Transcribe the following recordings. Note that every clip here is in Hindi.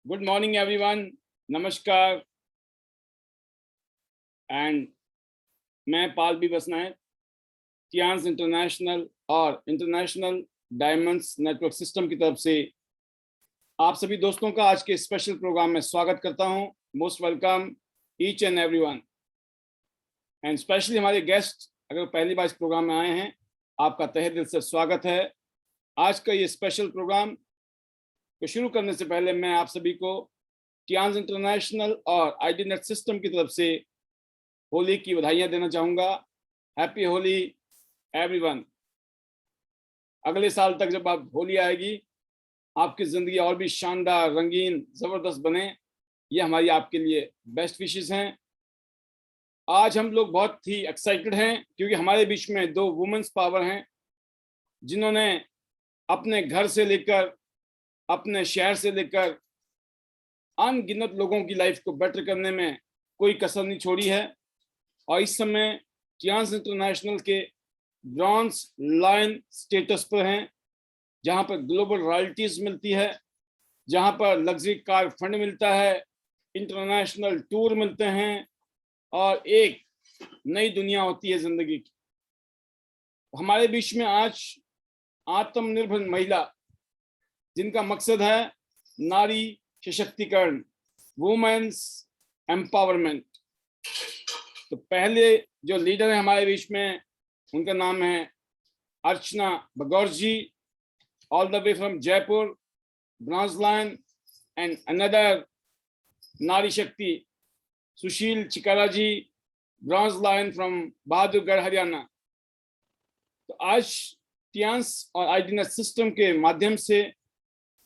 गुड मॉर्निंग एवरीवन, नमस्कार। एंड मैं पाल बी बसनायक, टियांस इंटरनेशनल और इंटरनेशनल डायमंड्स नेटवर्क सिस्टम की तरफ से आप सभी दोस्तों का आज के स्पेशल प्रोग्राम में स्वागत करता हूं। Most welcome each and everyone. And specially हमारे गेस्ट अगर पहली बार इस प्रोग्राम में आए हैं, आपका तहे दिल से स्वागत है। आज का ये स्पेशल प्रोग्राम को शुरू करने से पहले मैं आप सभी को टियांस इंटरनेशनल और आईडी नेट सिस्टम की तरफ से होली की बधाइयां देना चाहूंगा। Happy Holi everyone. अगले साल तक जब आप होली आएगी, आपकी जिंदगी और भी शानदार, रंगीन, जबरदस्त बने, ये हमारी आपके लिए बेस्ट विशेस हैं। आज हम लोग बहुत ही एक्साइटेड हैं क्योंकि हमारे बीच में दो वुमेन्स पावर हैं जिन्होंने अपने घर से लेकर, अपने शहर से लेकर अनगिनत लोगों की लाइफ को बेटर करने में कोई कसर नहीं छोड़ी है। और इस समय टियांस इंटरनेशनल के ब्रॉन्ज लायन स्टेटस पर हैं, जहां पर ग्लोबल रॉयल्टीज मिलती है, जहां पर लग्जरी कार फंड मिलता है, इंटरनेशनल टूर मिलते हैं और एक नई दुनिया होती है जिंदगी की। हमारे बीच में आज आत्मनिर्भर महिला, जिनका मकसद है नारी सशक्तिकरण, वुमेन्स एम्पावरमेंट। तो पहले जो लीडर है हमारे बीच में, उनका नाम है Archana Bagaur ji, all the way from Jaipur, bronze lion. And another नारी शक्ति Sushil Chikara ji, bronze lion from Bahadurgarh, Haryana. तो आज टियांस और आईडी सिस्टम के माध्यम से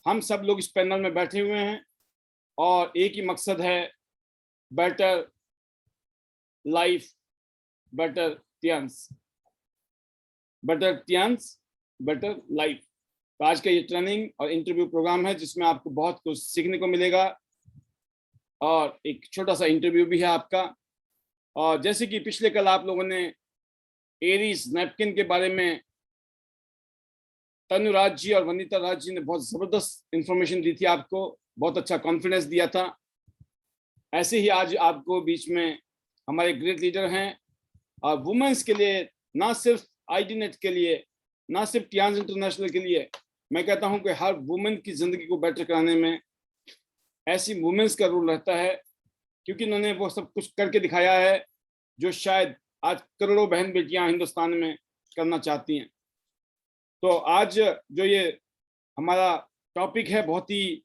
हम सब लोग इस पैनल में बैठे हुए हैं और एक ही मकसद है, better life, better Tiens, better Tiens, better life. तो आज का ये ट्रेनिंग और इंटरव्यू प्रोग्राम है जिसमें आपको बहुत कुछ सीखने को मिलेगा और एक छोटा सा इंटरव्यू भी है आपका। और जैसे कि पिछले कल आप लोगों ने एरीज नैपकिन के बारे में तनुराज जी और वनीता राज जी ने बहुत जबरदस्त इंफॉर्मेशन दी थी, आपको बहुत अच्छा कॉन्फिडेंस दिया था। ऐसे ही आज आपको बीच में हमारे ग्रेट लीडर हैं और वुमेन्स के लिए, ना सिर्फ आईडी नेट के लिए, ना सिर्फ टियांस इंटरनेशनल के लिए, मैं कहता हूं कि हर वुमेन की जिंदगी को बेटर कराने में ऐसी वुमेन्स का रोल रहता है, क्योंकि इन्होंने वो सब कुछ करके दिखाया है जो शायद आज करोड़ों बहन बेटियां हिंदुस्तान में करना चाहती हैं। तो आज जो ये हमारा टॉपिक है, बहुत ही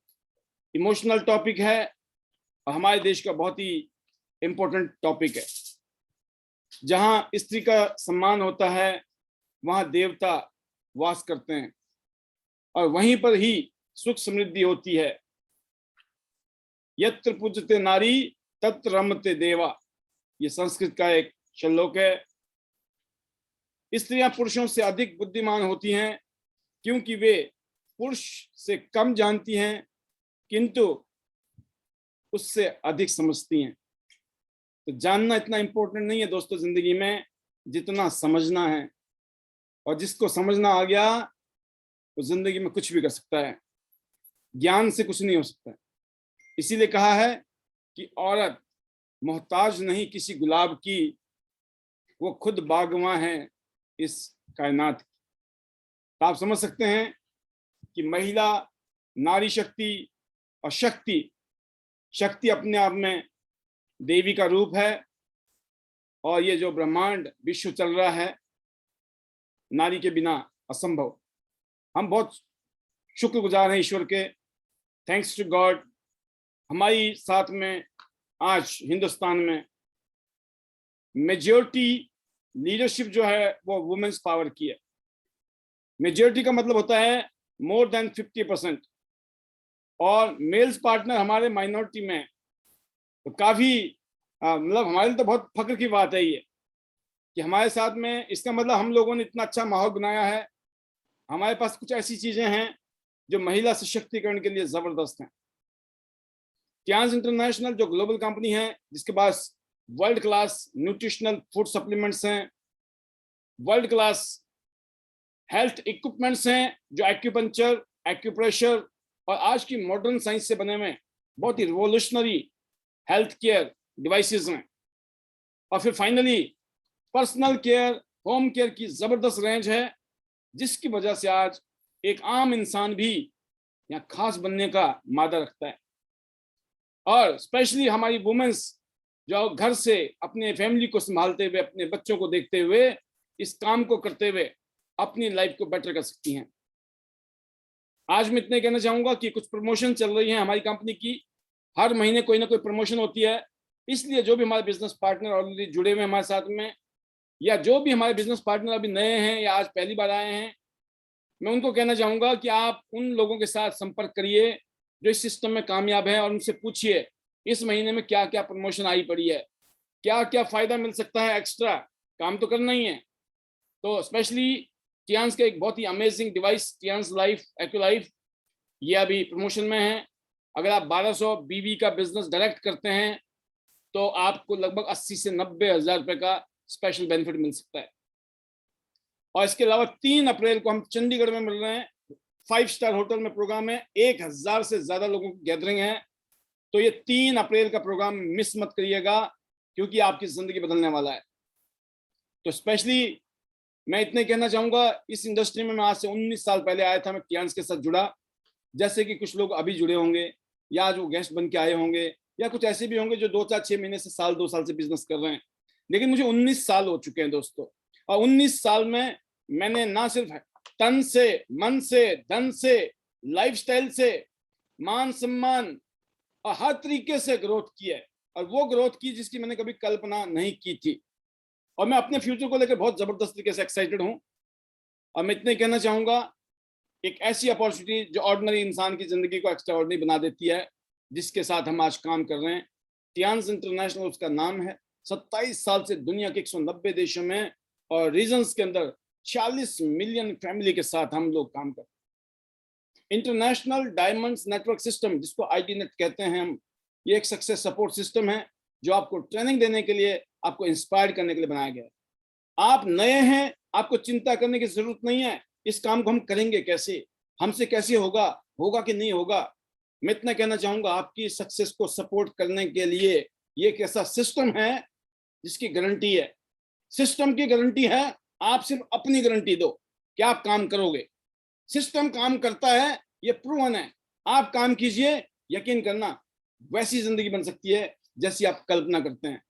इमोशनल टॉपिक है और हमारे देश का बहुत ही इम्पोर्टेंट टॉपिक है। जहां स्त्री का सम्मान होता है, वहां देवता वास करते हैं और वहीं पर ही सुख समृद्धि होती है। यत्र पूजते नारी तत्र रमते देवा, ये संस्कृत का एक श्लोक है। स्त्रियां पुरुषों से अधिक बुद्धिमान होती हैं क्योंकि वे पुरुष से कम जानती हैं किंतु उससे अधिक समझती हैं। तो जानना इतना इंपॉर्टेंट नहीं है दोस्तों जिंदगी में, जितना समझना है। और जिसको समझना आ गया वो जिंदगी में कुछ भी कर सकता है, ज्ञान से कुछ नहीं हो सकता। इसीलिए कहा है कि औरत मोहताज नहीं किसी गुलाब की, वो खुद बागवां है इस कायनात की। तो आप समझ सकते हैं कि महिला, नारी शक्ति और शक्ति अपने आप में देवी का रूप है। और ये जो ब्रह्मांड विश्व चल रहा है, नारी के बिना असंभव। हम बहुत शुक्रगुजार हैं ईश्वर के, थैंक्स टू गॉड। हमारी साथ में आज हिंदुस्तान में मेजॉरिटी लीडरशिप जो है वो वुमेन्स पावर की है। मेजॉरिटी का मतलब होता है मोर देन 50%। और मेल्स पार्टनर हमारे माइनॉरिटी में, तो काफी मतलब हमारे लिए तो बहुत फक्र की बात है ये कि हमारे साथ में, इसका मतलब हम लोगों ने इतना अच्छा माहौल बनाया है। हमारे पास कुछ ऐसी चीजें हैं जो महिला सशक्तिकरण के लिए जबरदस्त हैं। टियांस इंटरनेशनल जो ग्लोबल कंपनी है, जिसके पास world class nutritional food supplements हैं, वर्ल्ड क्लास हेल्थ इक्विपमेंट्स हैं जो एक्यूपंक्चर, एक्यूप्रेशर और आज की मॉडर्न साइंस से बने हुए बहुत ही रिवोल्यूशनरी हेल्थ केयर डिवाइसेस हैं। और फिर finally personal care, home care की जबरदस्त रेंज है, जिसकी वजह से आज एक आम इंसान भी यहाँ खास बनने का मादा रखता है। और स्पेशली हमारी वुमेन्स जो घर से अपने फैमिली को संभालते हुए, अपने बच्चों को देखते हुए, इस काम को करते हुए अपनी लाइफ को बेटर कर सकती हैं। आज मैं इतने कहना चाहूंगा कि कुछ प्रमोशन चल रही है हमारी कंपनी की, हर महीने कोई ना कोई प्रमोशन होती है। इसलिए जो भी हमारे बिजनेस पार्टनर ऑलरेडी जुड़े हुए हमारे साथ में, या जो भी हमारे बिजनेस पार्टनर अभी नए हैं या आज पहली बार आए हैं, मैं उनको कहना चाहूंगा कि आप उन लोगों के साथ संपर्क करिए जो इस सिस्टम में कामयाब है, और उनसे पूछिए इस महीने में क्या क्या प्रमोशन आई पड़ी है, क्या क्या फायदा मिल सकता है एक्स्ट्रा। काम तो करना ही है। तो स्पेशली टियान्स का एक बहुत ही अमेजिंग डिवाइस टियान्स लाइफ एक्यूलाइफ, ये अभी प्रमोशन में है। अगर आप 1200 बीबी का बिजनेस डायरेक्ट करते हैं तो आपको लगभग 80 से 90 हजार रुपए का स्पेशल बेनिफिट मिल सकता है। और इसके अलावा 3 अप्रैल को हम चंडीगढ़ में मिल रहे हैं, 5 स्टार होटल में प्रोग्राम है, 1000 से ज्यादा लोगों की गैदरिंग है। तो ये 3 अप्रैल का प्रोग्राम मिस मत करिएगा, क्योंकि आपकी जिंदगी बदलने वाला है। तो स्पेशली मैं इतने कहना चाहूंगा, इस इंडस्ट्री में मैं आज से 19 साल पहले आया था, मैं टियान्स के साथ जुड़ा। जैसे कि कुछ लोग अभी जुड़े होंगे, या जो गेस्ट बन के आए होंगे, या कुछ ऐसे भी होंगे जो 2-4-6 महीने से साल 2 साल से बिजनेस कर रहे हैं। लेकिन मुझे 19 साल हो चुके हैं दोस्तों, और 19 साल में मैंने ना सिर्फ तन से, मन से, धन से, लाइफस्टाइल से, मान सम्मान और हर तरीके से ग्रोथ की है, और वो ग्रोथ की जिसकी मैंने कभी कल्पना नहीं की थी। और मैं अपने फ्यूचर को लेकर बहुत जबरदस्त तरीके से एक्साइटेड हूं। और मैं इतने कहना चाहूंगा, एक ऐसी अपॉर्चुनिटी जो ऑर्डिनरी इंसान की जिंदगी को एक्स्ट्रा ऑर्डिनरी बना देती है, जिसके साथ हम आज काम कर रहे हैं। टियान्स इंटरनेशनल उसका नाम है। 27 साल से दुनिया के 190 देशों में और रीजन्स के अंदर 40 मिलियन फैमिली के साथ हम लोग काम करते हैं। इंटरनेशनल डायमंड्स नेटवर्क सिस्टम, जिसको आईडी नेट कहते हैं हम, ये एक सक्सेस सपोर्ट सिस्टम है जो आपको ट्रेनिंग देने के लिए, आपको इंस्पायर करने के लिए बनाया गया है। आप नए हैं, आपको चिंता करने की जरूरत नहीं है इस काम को हम करेंगे कैसे, हमसे कैसे होगा, होगा कि नहीं होगा। मैं इतना कहना चाहूंगा, आपकी सक्सेस को सपोर्ट करने के लिए ये एक ऐसा सिस्टम है जिसकी गारंटी है। सिस्टम की गारंटी है, आप सिर्फ अपनी गारंटी दो कि आप काम करोगे। सिस्टम काम करता है, ये प्रूवन है। आप काम कीजिए, यकीन करना वैसी जिंदगी बन सकती है जैसी आप कल्पना करते हैं,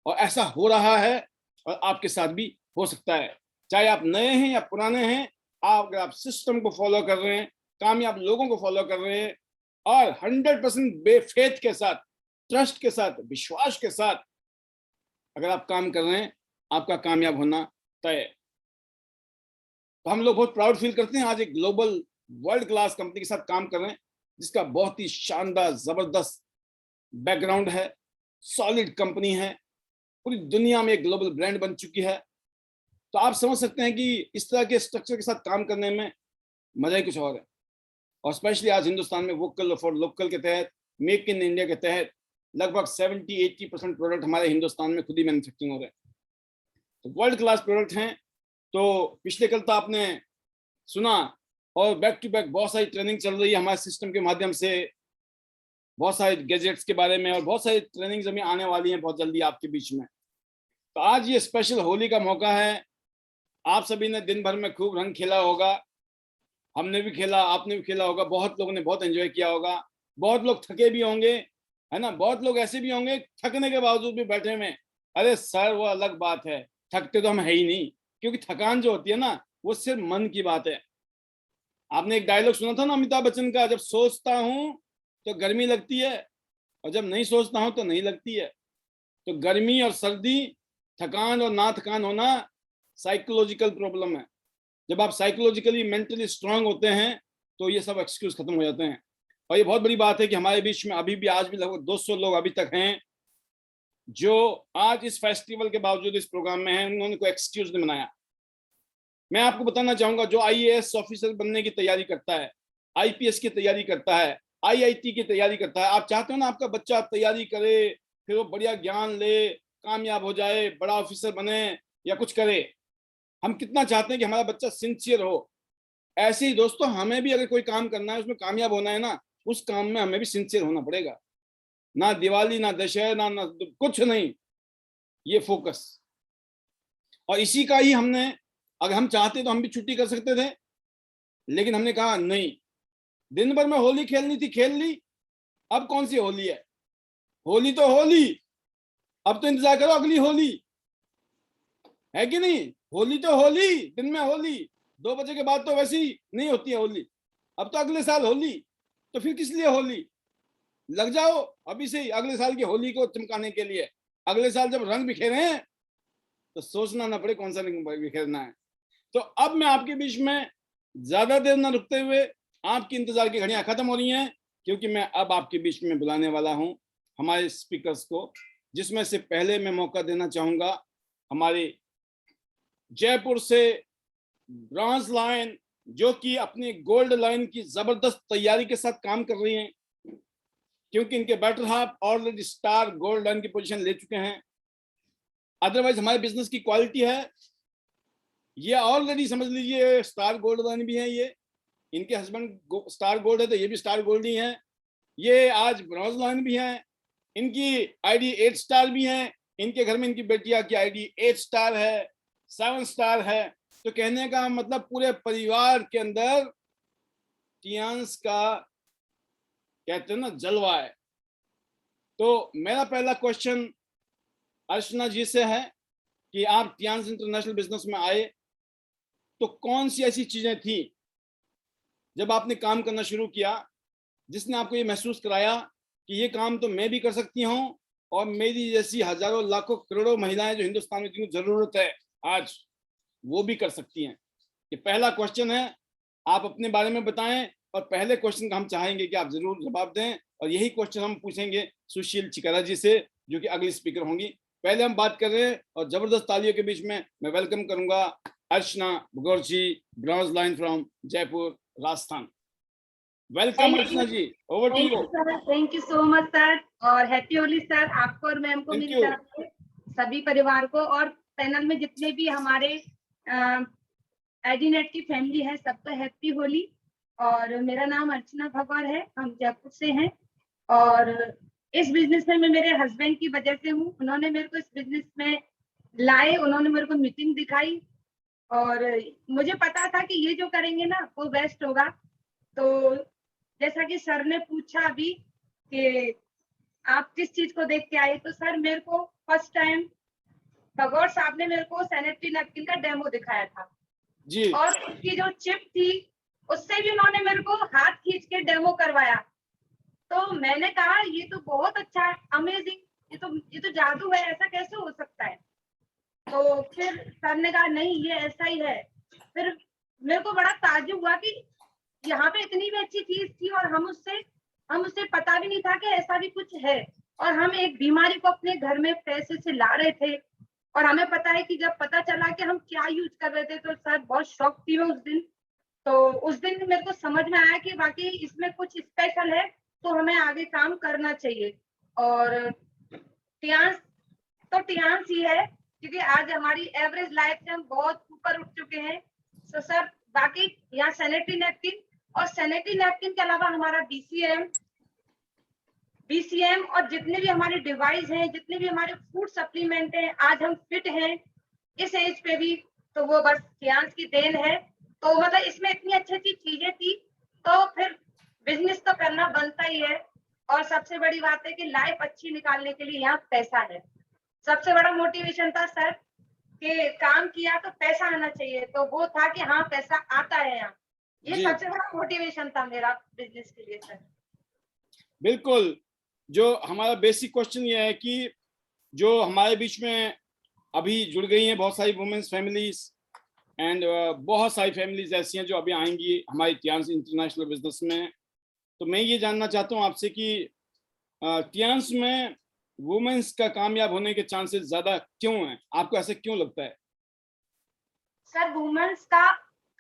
और ऐसा हो रहा है और आपके साथ भी हो सकता है। चाहे आप नए हैं या पुराने हैं, अगर आप सिस्टम को फॉलो कर रहे हैं, कामयाब लोगों को फॉलो कर रहे हैं, और 100% बेफेथ के साथ, ट्रस्ट के साथ, विश्वास के साथ अगर आप काम कर रहे हैं, आपका कामयाब होना तय है। तो हम लोग बहुत प्राउड फील करते हैं आज एक ग्लोबल वर्ल्ड क्लास कंपनी के साथ काम कर रहे हैं, जिसका बहुत ही शानदार जबरदस्त बैकग्राउंड है, सॉलिड कंपनी है, पूरी दुनिया में एक ग्लोबल ब्रांड बन चुकी है। तो आप समझ सकते हैं कि इस तरह के स्ट्रक्चर के साथ काम करने में मजा ही कुछ और है। और स्पेशली आज हिंदुस्तान में वोकल फॉर लोकल के तहत, मेक इन इंडिया के तहत लगभग 70-80% प्रोडक्ट हमारे हिंदुस्तान में खुद ही मैन्युफैक्चरिंग हो रहे हैं। तो वर्ल्ड क्लास प्रोडक्ट हैं। तो पिछले कल तो आपने सुना, और बैक टू बैक बहुत सारी ट्रेनिंग चल रही है हमारे सिस्टम के माध्यम से, बहुत सारे गैजेट्स के बारे में, और बहुत सारी ट्रेनिंग्स हमें आने वाली हैं बहुत जल्दी आपके बीच में। तो आज ये स्पेशल होली का मौका है। आप सभी ने दिन भर में खूब रंग खेला होगा, हमने भी खेला, आपने भी खेला होगा, बहुत लोगों ने बहुत एंजॉय किया होगा। बहुत लोग थके भी होंगे, है ना। बहुत लोग ऐसे भी होंगे थकने के बावजूद भी बैठे में, अरे सर वो अलग बात है, थकते तो हम है ही नहीं। क्योंकि थकान जो होती है ना, वो सिर्फ मन की बात है। आपने एक डायलॉग सुना था ना अमिताभ बच्चन का, जब सोचता हूं तो गर्मी लगती है, और जब नहीं सोचता हूं तो नहीं लगती है। तो गर्मी और सर्दी, थकान और ना थकान होना साइकोलॉजिकल प्रॉब्लम है। जब आप साइकोलॉजिकली मेंटली स्ट्रांग होते हैं तो ये सब एक्सक्यूज खत्म हो जाते हैं। और ये बहुत बड़ी बात है कि हमारे बीच में अभी भी, आज भी लगभग 200 लोग अभी तक हैं जो आज इस फेस्टिवल के बावजूद इस प्रोग्राम में हैं, उन्होंने कोई एक्सक्यूज नहीं बनाया। मैं आपको बताना चाहूंगा, जो आईएएस ऑफिसर बनने की तैयारी करता है, आईपीएस की तैयारी करता है, आईआईटी की तैयारी करता है, आप चाहते हो ना आपका बच्चा तैयारी करे, फिर वो बढ़िया ज्ञान ले, कामयाब हो जाए, बड़ा ऑफिसर बने या कुछ करे। हम कितना चाहते हैं कि हमारा बच्चा सिंसियर हो। ऐसे ही दोस्तों, हमें भी अगर कोई काम करना है, उसमें कामयाब होना है ना, उस काम में हमें भी सिंसियर होना पड़ेगा। ना दिवाली, ना दशहरा, ना कुछ नहीं, ये फोकस। और इसी का ही हमने, अगर हम चाहते तो हम भी छुट्टी कर सकते थे, लेकिन हमने कहा नहीं, दिन भर में होली खेलनी थी, खेल ली, अब कौन सी होली है, होली तो होली, अब तो इंतजार करो अगली होली, है कि नहीं? होली तो होली, दिन में होली, 2 बजे के बाद तो वैसी नहीं होती है होली, अब तो अगले साल होली, तो फिर किस लिए होली? लग जाओ अभी से ही अगले साल की होली को चमकाने के लिए। अगले साल जब रंग बिखेरे हैं तो सोचना ना पड़े कौन सा रंग बिखेरना है। तो अब मैं आपके बीच में ज्यादा देर न रुकते हुए, आपकी इंतजार की घड़ियां खत्म हो रही हैं, क्योंकि मैं अब आपके बीच में बुलाने वाला हूं हमारे स्पीकर्स को, जिसमें से पहले मैं मौका देना चाहूंगा हमारे जयपुर से ब्रॉन्ज लाइन, जो कि अपनी गोल्ड लाइन की जबरदस्त तैयारी के साथ काम कर रही हैं, क्योंकि इनके better half already star gold line की पोजीशन ले चुके हैं। अदरवाइज हमारे बिजनेस की क्वालिटी है, ये ऑलरेडी समझ लीजिए स्टार गोल्ड लाइन भी है, ये इनके हस्बैंड स्टार गोल्ड है तो ये भी स्टार गोल्ड ही है, ये आज ब्रॉन्ज लाइन भी है, इनकी आईडी 8 स्टार भी है, इनके घर में इनकी बेटिया की आईडी 8 स्टार है, 7 स्टार है। तो कहने का मतलब पूरे परिवार के अंदर टियांस का कहते हैं ना जलवा है। तो मेरा पहला क्वेश्चन अर्चना जी से है कि आप टियांस इंटरनेशनल बिजनेस में आए तो कौन सी ऐसी चीजें थी जब आपने काम करना शुरू किया जिसने आपको ये महसूस कराया कि ये काम तो मैं भी कर सकती हूँ, और मेरी जैसी हजारों लाखों करोड़ों महिलाएं जो हिंदुस्तान में जिनको जरूरत है आज, वो भी कर सकती हैं? ये पहला क्वेश्चन है, आप अपने बारे में बताएं, और पहले क्वेश्चन का हम चाहेंगे कि आप जरूर जवाब दें, और यही क्वेश्चन हम पूछेंगे सुशील चिकारा जी से, जो कि अगली स्पीकर होंगी। पहले हम बात कर रहे हैं, और जबरदस्त तालियों के बीच में मैं वेलकम करूंगा Archana Bhagaur ji, bronze line from Jaipur Rajasthan. Welcome Archana ji, over to you. Thank you so much sir, और हैप्पी होली सर आपको और मैम को, मेरी तरफ से सभी परिवार को, और पैनल में जितने भी हमारे एडीनेट की फैमिली है सबको हैप्पी होली। और मेरा नाम अर्चना भगौर है, हम जयपुर से हैं, और इस बिजनेस में मैं मेरे हस्बैंड की वजह से हूँ। उन्होंने मेरे को इस बिजनेस में लाए, उन्होंने मेरे को मीटिंग दिखाई, और मुझे पता था कि ये जो करेंगे ना वो बेस्ट होगा। तो जैसा कि सर ने पूछा अभी कि आप किस चीज को देख के आए, तो सर मेरे को फर्स्ट टाइम भगौर साहब ने मेरे को सैनिटरी नैपकिन का डेमो दिखाया था जी, और उसकी जो चिप थी उससे भी उन्होंने मेरे को हाथ खींच के डेमो करवाया। तो मैंने कहा ये तो बहुत अच्छा है, अमेजिंग, ये तो जादू है, ऐसा कैसे हो सकता है? तो फिर सर ने कहा नहीं ये ऐसा ही है। फिर मेरे को बड़ा ताज्जुब हुआ कि यहाँ पे इतनी भी अच्छी चीज थी और हम उससे पता भी नहीं था कि ऐसा भी कुछ है, और हम एक बीमारी को अपने घर में पैसे से ला रहे थे। और हमें पता है कि जब पता चला कि हम क्या यूज कर रहे थे तो सर बहुत शॉक थी मैं उस दिन। तो उस दिन मेरे को समझ में आया कि बाकी इसमें कुछ स्पेशल है, तो हमें आगे काम करना चाहिए। और टियांस तो टियांस ही है, क्योंकि आज हमारी एवरेज लाइफ से हम बहुत ऊपर उठ चुके हैं। तो सर बाकी यहाँ सैनिटरी नैपकिन, और सैनिटरी नैपकिन के अलावा हमारा बीसीएम और जितने भी हमारे डिवाइस हैं, जितने भी हमारे फूड सप्लीमेंट हैं, आज हम फिट हैं इस एज पे भी, तो वो बस टियांस की देन है। तो मतलब इसमें इतनी अच्छी अच्छी चीजें थी, तो फिर बिजनेस तो करना बनता ही है। और सबसे बड़ी बात है कि लाइफ अच्छी निकालने के लिए यहाँ पैसा है। सबसे बड़ा मोटिवेशन था सर कि काम किया तो पैसा आना चाहिए, तो वो था कि हाँ पैसा आता है यहाँ। ये सबसे बड़ा मोटिवेशन था मेरा बिजनेस के लिए सर। बिल्कुल। जो हमारा बेसिक क्वेश्चन ये है कि जो हमारे बीच में अभी जुड़ गई हैं बहुत सारी वुमेन्स फैमिलीज, एंड बहुत सारी फैमिलीज ऐसी हैं जो अभी आएंगी हमारी टियांस इंटरनेशनल बिजनेस में। तो मैं ये जानना चाहता हूँ आपसे कि टियांस में वुमेन्स का कामयाब होने के चांसेस ज्यादा क्यों हैं? आपको ऐसे क्यों लगता है? सर वुमेन्स का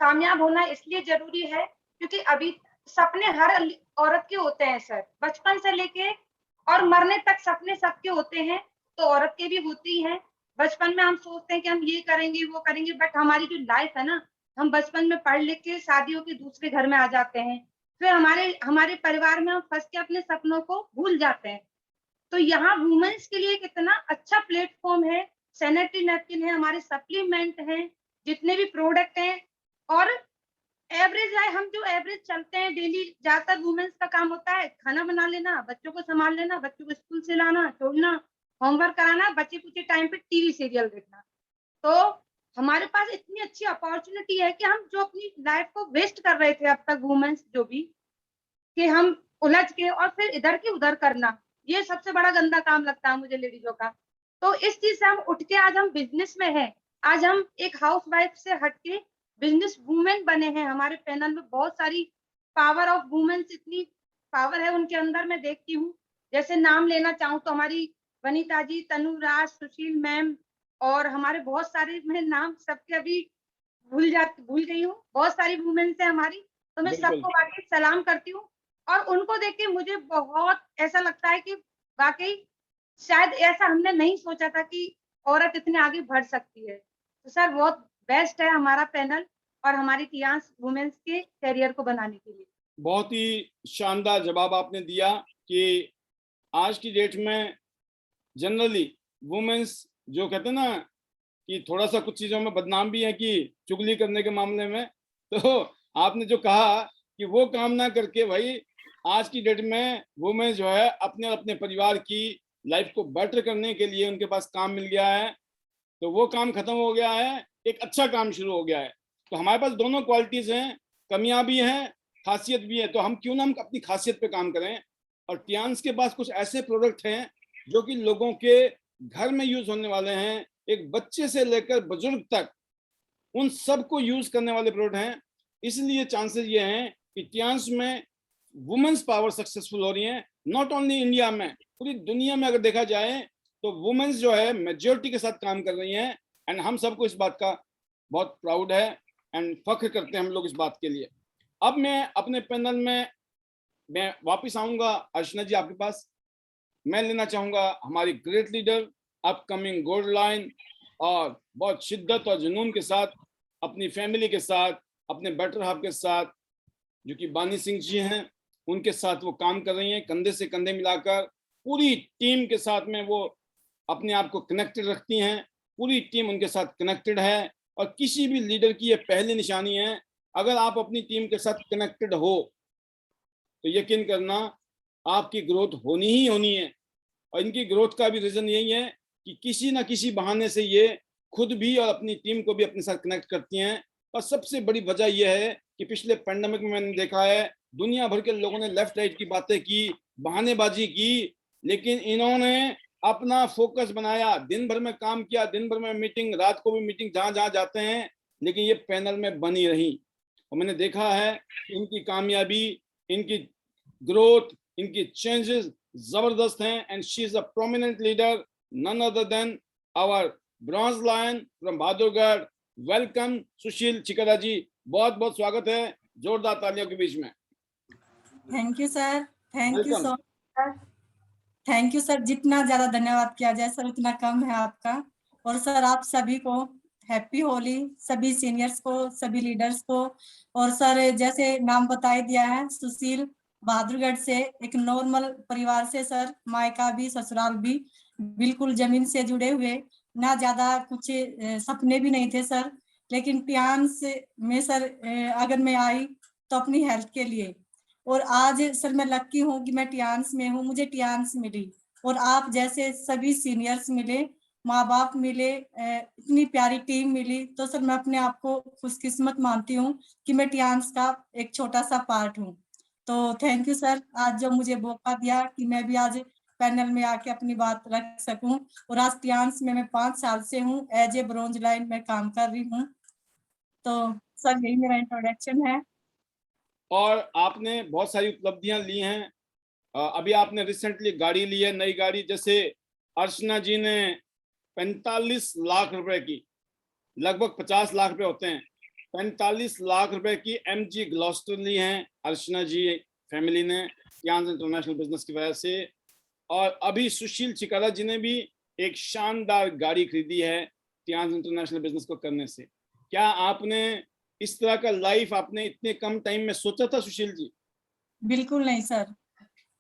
कामयाब होना इसलिए जरूरी है क्योंकि अभी सपने हर औरत के होते हैं सर, बचपन से लेके और मरने तक सपने सबके होते हैं। तो औरत के भी होती हैं। बचपन में हम सोचते हैं कि हम ये करेंगे वो करेंगे, बट हमारी जो लाइफ है ना, हम बचपन में पढ़ लिख के शादी होके दूसरे घर में आ जाते हैं, फिर हमारे हमारे परिवार में हम फंस के अपने सपनों को भूल जाते हैं। तो यहाँ वुमेन्स के लिए कितना अच्छा प्लेटफॉर्म है, सैनिटरी नैपकिन है, हमारे सप्लीमेंट हैं, जितने भी प्रोडक्ट हैं, और एवरेज है, हम जो एवरेज चलते हैं डेली, ज्यादातर वुमेन्स का काम होता है खाना बना लेना, बच्चों को संभाल लेना, बच्चों को स्कूल से लाना, छोड़ना, होमवर्क कराना, बच्चे कुछ टाइम पे टीवी सीरियल देखना। तो हमारे पास इतनी अच्छी अपॉर्चुनिटी है कि हम जो अपनी लाइफ को वेस्ट कर रहे थे अब तक वुमेन्स जो भी, कि हम उलझ के और फिर इधर की उधर करना, ये सबसे बड़ा गंदा काम लगता है मुझे लेडीजों का। तो इस चीज से हम उठ के आज हम बिजनेस में हैं, आज हम एक हाउस वाइफ से हट के बिजनेस वुमेन बने हैं। हमारे पैनल में बहुत सारी पावर ऑफ वुमेन्स, इतनी पावर है उनके अंदर, मैं देखती हूँ। जैसे नाम लेना चाहूँ तो हमारी वनीता जी, तनुराज, सुशील मैम, और हमारे बहुत सारे, मैं नाम सबके अभी भूल गई हूँ, बहुत सारी वुमेन्स है हमारी। तो मैं बिल्कुल। सबको वाकई सलाम करती हूँ, और उनको देख के मुझे बहुत ऐसा लगता है कि वाकई शायद ऐसा हमने नहीं सोचा था कि औरत इतने आगे बढ़ सकती है। तो सर बहुत बेस्ट है हमारा पैनल और हमारी टियान्स वुमेन्स के करियर को बनाने के लिए। बहुत ही शानदार जवाब आपने दिया कि आज की डेट में जनरली वुमेन्स जो कहते हैं ना कि थोड़ा सा कुछ चीजों में बदनाम भी है कि चुगली करने के मामले में, तो आपने जो कहा कि वो काम ना करके भाई आज की डेट में वुमेन जो है अपने और अपने परिवार की लाइफ को बेटर करने के लिए उनके पास काम मिल गया है, तो वो काम खत्म हो गया है, एक अच्छा काम शुरू हो गया है। तो हमारे पास दोनों क्वालिटीज हैं, कमियां भी हैं, खासियत भी है, तो हम क्यों ना हम अपनी खासियत पे काम करें। और टियान्स के पास कुछ ऐसे प्रोडक्ट हैं जो कि लोगों के घर में यूज होने वाले हैं, एक बच्चे से लेकर बुजुर्ग तक उन सबको यूज करने वाले प्रोडक्ट हैं। इसलिए चांसेस ये हैं कि टियान्स में वुमेन्स पावर सक्सेसफुल हो रही है, नॉट ओनली इंडिया में, पूरी दुनिया में अगर देखा जाए तो वुमेन्स जो है मेजोरिटी के साथ काम कर रही हैं। एंड हम सबको इस बात का बहुत प्राउड है एंड फख्र करते हैं हम लोग इस बात के लिए। अब मैं अपने पैनल में मैं वापस आऊंगा अर्चना जी आपके पास। मैं लेना चाहूंगा हमारी great leader, upcoming gold line, और बहुत शिद्दत और जुनून के साथ अपनी फैमिली के साथ, अपने बेटर हाफ के साथ, जो कि बानी सिंह जी हैं, उनके साथ वो काम कर रही हैं, कंधे से कंधे मिलाकर पूरी टीम के साथ में वो अपने आप को कनेक्टेड रखती हैं। पूरी टीम उनके साथ कनेक्टेड है, और किसी भी लीडर की ये पहली निशानी है, अगर आप अपनी टीम के साथ कनेक्टेड हो तो यकीन करना आपकी ग्रोथ होनी ही होनी है। और इनकी ग्रोथ का भी रीजन यही है कि किसी ना किसी बहाने से ये खुद भी और अपनी टीम को भी अपने साथ कनेक्ट करती हैं। और सबसे बड़ी वजह यह है कि पिछले पैंडेमिक में मैंने देखा है दुनिया भर के लोगों ने लेफ्ट राइट की बातें की, बहानेबाजी की, लेकिन इन्होंने अपना फोकस बनाया, दिन भर में काम किया, दिन भर में मीटिंग, रात को भी मीटिंग, जहां जहां जाते हैं, लेकिन ये पैनल में बनी रही। और मैंने देखा है इनकी कामयाबी, इनकी ग्रोथ, इनकी चेंजेस जबरदस्त हैं। And she is a prominent leader, none other than our bronze lion from Bahadurgarh. Welcome Sushil Chikara ji, बहुत बहुत स्वागत है, जोरदार तालियों के बीच में। Thank you sir, thank you welcome. So much, thank you sir. जितना ज्यादा धन्यवाद किया जाए सर उतना कम है आपका। और सर आप सभी को हैप्पी होली, सभी सीनियर्स को, सभी लीडर्स को। और सर जैसे नाम बताई दिया है, सुशील बहादुरगढ़ से, एक नॉर्मल परिवार से सर, मायका भी ससुराल भी, बिल्कुल जमीन से जुड़े हुए, ना ज्यादा कुछ सपने भी नहीं थे सर। लेकिन टियान्स में सर अगर मैं आई तो अपनी हेल्थ के लिए, और आज सर मैं लकी हूँ कि मैं टियान्स में हूँ, मुझे टियान्स मिली और आप जैसे सभी सीनियर्स मिले, माँ बाप मिले, इतनी प्यारी टीम मिली। तो सर मैं अपने आप को खुशकिस्मत मानती हूँ कि मैं टियान्स का एक छोटा सा पार्ट हूँ। तो थैंक यू सर, आज जो मुझे मौका दिया कि मैं भी आज पैनल में आके अपनी बात रख सकूं। और आज टियान्स में मैं 5 साल से हूँ, एज ए ब्रॉन्ज लाइन में काम कर रही हूँ। तो सर यही मेरा इंट्रोडक्शन है। और आपने बहुत सारी उपलब्धियां ली हैं। अभी आपने रिसेंटली गाड़ी ली है, नई गाड़ी, जैसे अर्चना जी ने 45 लाख रुपए की, लगभग 50 लाख रुपए होते हैं, 45 लाख रुपए की MG ग्लॉस्टर ली है अर्चना जी फैमिली ने टियान्स इंटरनेशनल बिजनेस की वजह से। और अभी सुशील चिकारा जी ने भी एक शानदार गाड़ी खरीदी है टियान्स इंटरनेशनल बिजनेस को करने से। क्या आपने इस तरह का लाइफ आपने इतने कम टाइम में सोचा था सुशील जी? बिल्कुल नहीं सर,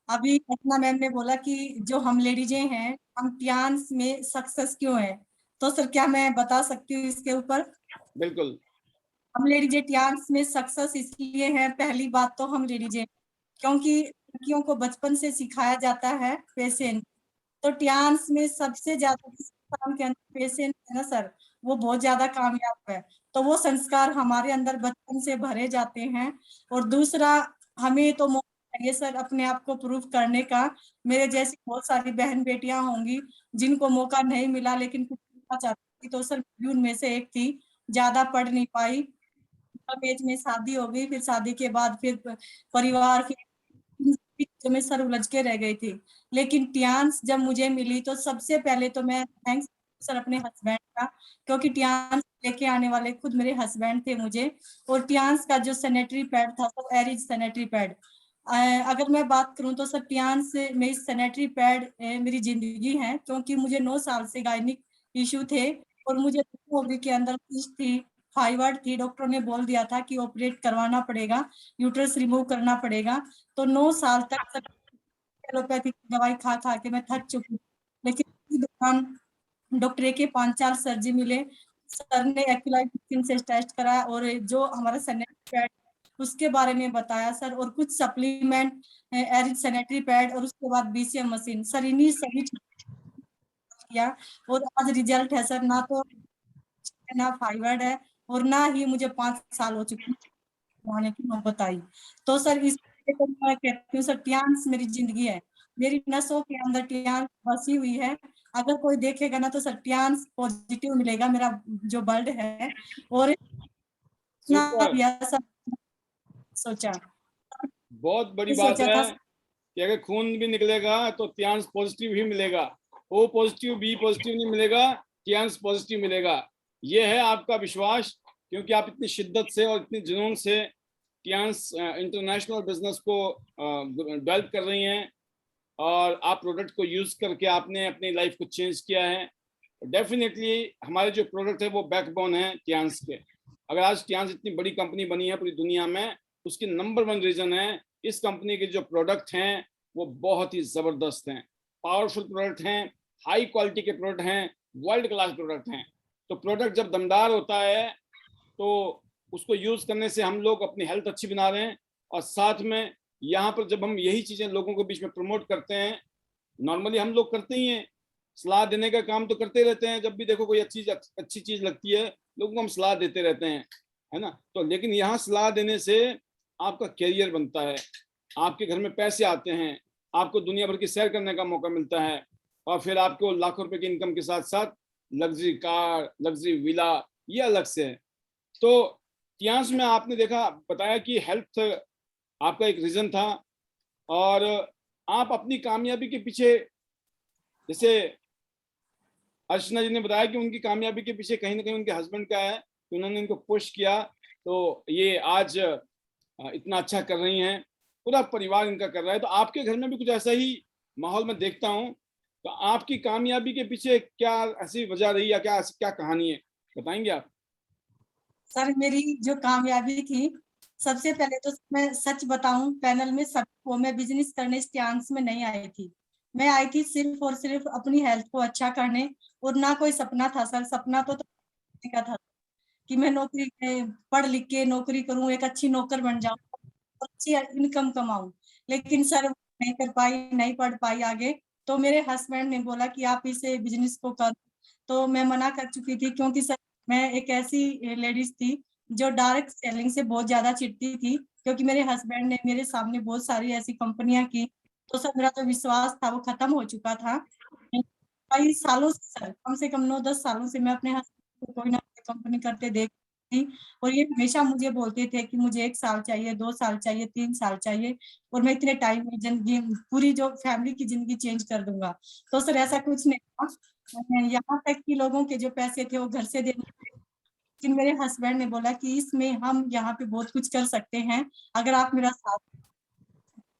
अभी रत्ना मैम ने बोला कि जो हम लेडीजें हैं हम टियान्स में सक्सेस क्यों है, तो सर क्या मैं बता सकती हूँ इसके ऊपर? बिल्कुल। हम लेडीजें टियान्स में सक्सेस इसलिए है, पहली बात तो हम लेडीजें, क्योंकि लड़कियों को बचपन से सिखाया जाता है पेशेंस। तो टियान्स में सबसे ज्यादा जिस काम के अंदर पेशेंस है ना सर, वो बहुत ज्यादा कामयाब है। तो वो संस्कार हमारे अंदर बचपन से भरे जाते हैं। और दूसरा, हमें तो मौका चाहिए सर अपने आप को प्रूव करने का। मेरे जैसी बहुत सारी बहन बेटियां होंगी जिनको मौका नहीं मिला, लेकिन कुछ करना चाहती थी, तो सर मैं भी उनमें से एक थी। ज्यादा पढ़ नहीं पाई, कम एज में शादी हो गई, फिर शादी के बाद फिर परिवार, फिर इन सभी चीजों में सर उलझ के रह गई थी। लेकिन टियान्स जब मुझे मिली तो सबसे पहले तो मैं थैंक्स सर अपने हस्बैंड का, क्योंकि टियान्स लेके आने वाले खुद मेरे हस्बैंड थे मुझे। और टियान्स का जो सैनिटरी पैड था वो एरिज सैनिटरी पैड। अगर मैं बात करूं तो सर टियान्स में सैनिटरी पैड मेरी जिंदगी है, क्योंकि मुझे 9 साल से गायनिक इशू थे और मुझे ओवरी के अंदर cyst थी, थाइरॉइड थी। डॉक्टर ने बोल दिया था कि ऑपरेट करवाना पड़ेगा, यूट्रस रिमूव करना पड़ेगा। तो 9 साल तक सब एलोपैथिक दवाई खा खा के मैं थक चुकी। लेकिन इसी दौरान डॉक्टर के 5-4 सर्जी मिले। सर ने एक्यूलाइट से टेस्ट करा और जो हमारा सैनिटरी पैड उसके बारे में बताया सर, और कुछ सप्लीमेंट, एरिड सैनिटरी पैड, और उसके बाद बीसीएम मशीन, सर इन्हीं सभी किया। और आज रिजल्ट है सर, ना तो ना फाइवर्ड है और ना ही मुझे 5 साल हो चुके हैं आने की नौबत आई। तो सर इसलिए तो मैं कहती हूँ सर टियान्स मेरी जिंदगी है, मेरी नसों के अंदर टियान्स बसी हुई है। अगर कोई देखेगा ना तो सर टियान्स पॉजिटिव मिलेगा, मेरा जो ब्लड है। और इतना सुपर। भी ऐसा सोचा, बहुत बड़ी बात सोचा था। है कि अगर खून भी निकलेगा तो टियान्स पॉजिटिव ही मिलेगा। ओ पॉजिटिव बी पॉजिटिव नहीं मिलेगा, टियान्स पॉजिटिव मिलेगा। ये है आपका विश्वास, क्योंकि आप इतनी शिद्दत से और इतनी जुनून से टियान्स इंटरनेशनल बिजनेस को डेवलप कर रही हैं, और आप प्रोडक्ट को यूज करके आपने अपनी लाइफ को चेंज किया है। डेफिनेटली हमारे जो प्रोडक्ट है वो बैकबोन है टियान्स के। अगर आज टियान्स इतनी बड़ी कंपनी बनी है पूरी दुनिया में, उसकी नंबर 1 रीजन है इस कंपनी के जो प्रोडक्ट हैं वो बहुत ही जबरदस्त हैं, पावरफुल प्रोडक्ट हैं, हाई क्वालिटी के प्रोडक्ट हैं, वर्ल्ड क्लास प्रोडक्ट हैं। तो प्रोडक्ट जब दमदार होता है तो उसको यूज करने से हम लोग अपनी हेल्थ अच्छी बना रहे हैं। और साथ में यहाँ पर जब हम यही चीजें लोगों के बीच में प्रमोट करते हैं, नॉर्मली हम लोग करते ही हैं, सलाह देने का काम तो करते रहते हैं, जब भी देखो कोई अच्छी चीज लगती है लोगों को हम सलाह देते रहते हैं, है ना। तो लेकिन यहाँ सलाह देने से आपका कैरियर बनता है, आपके घर में पैसे आते हैं, आपको दुनिया भर की सैर करने का मौका मिलता है, और फिर आपको लाखों रुपए की इनकम के साथ साथ लग्जरी कार, लग्जरी विला, ये अलग से है। तो इतिहास में आपने देखा, बताया कि हेल्थ आपका एक रीजन था, और आप अपनी कामयाबी के पीछे, जैसे अर्चना जी ने बताया कि उनकी कामयाबी के पीछे कहीं ना कहीं उनके हस्बैंड का है कि उन्होंने इनको पुश किया, तो ये आज इतना अच्छा कर रही हैं, पूरा परिवार इनका कर रहा है। तो आपके घर में भी कुछ ऐसा ही माहौल में देखता हूँ, तो आपकी कामयाबी के पीछे क्या ऐसी वजह रही या क्या क्या कहानी है, बताएंगे आप? सर मेरी जो कामयाबी थी, सबसे पहले तो मैं सच बताऊं पैनल में सबको, मैं बिजनेस करने इस चांस में नहीं आई थी। मैं आई थी सिर्फ और सिर्फ अपनी हेल्थ को अच्छा करने, और ना कोई सपना था सर। सपना तो का था कि मैं नौकरी पढ़ लिख के नौकरी करूं, एक अच्छी नौकर बन जाऊं, अच्छी इनकम कमाऊं। लेकिन सर नहीं कर पाई, नहीं पढ़ पाई आगे। तो मेरे हस्बैंड ने बोला कि आप इसे बिजनेस को कर, तो मैं मना कर चुकी थी, क्योंकि सर मैं एक ऐसी लेडीज थी जो डायरेक्ट सेलिंग से बहुत ज्यादा चिढ़ती थी, क्योंकि मेरे हस्बैंड ने मेरे सामने बहुत सारी ऐसी कंपनियां की। तो सर मेरा जो विश्वास था वो खत्म हो चुका था। कई सालों से सर, कम से कम 9-10 सालों से मैं अपने हस्बैंड को कोई ना कोई कंपनी करते देख थी, और ये हमेशा मुझे बोलते थे कि मुझे 1 साल चाहिए, 2 साल चाहिए, 3 साल चाहिए, और मैं इतने टाइम में जिंदगी पूरी जो फैमिली की जिंदगी चेंज कर दूंगा। तो सर ऐसा कुछ नहीं था। यहाँ तक कि लोगों के जो पैसे थे वो घर से देने थे। लेकिन मेरे हस्बैंड ने बोला कि इसमें हम यहाँ पे बहुत कुछ कर सकते हैं, अगर आप मेरा साथ।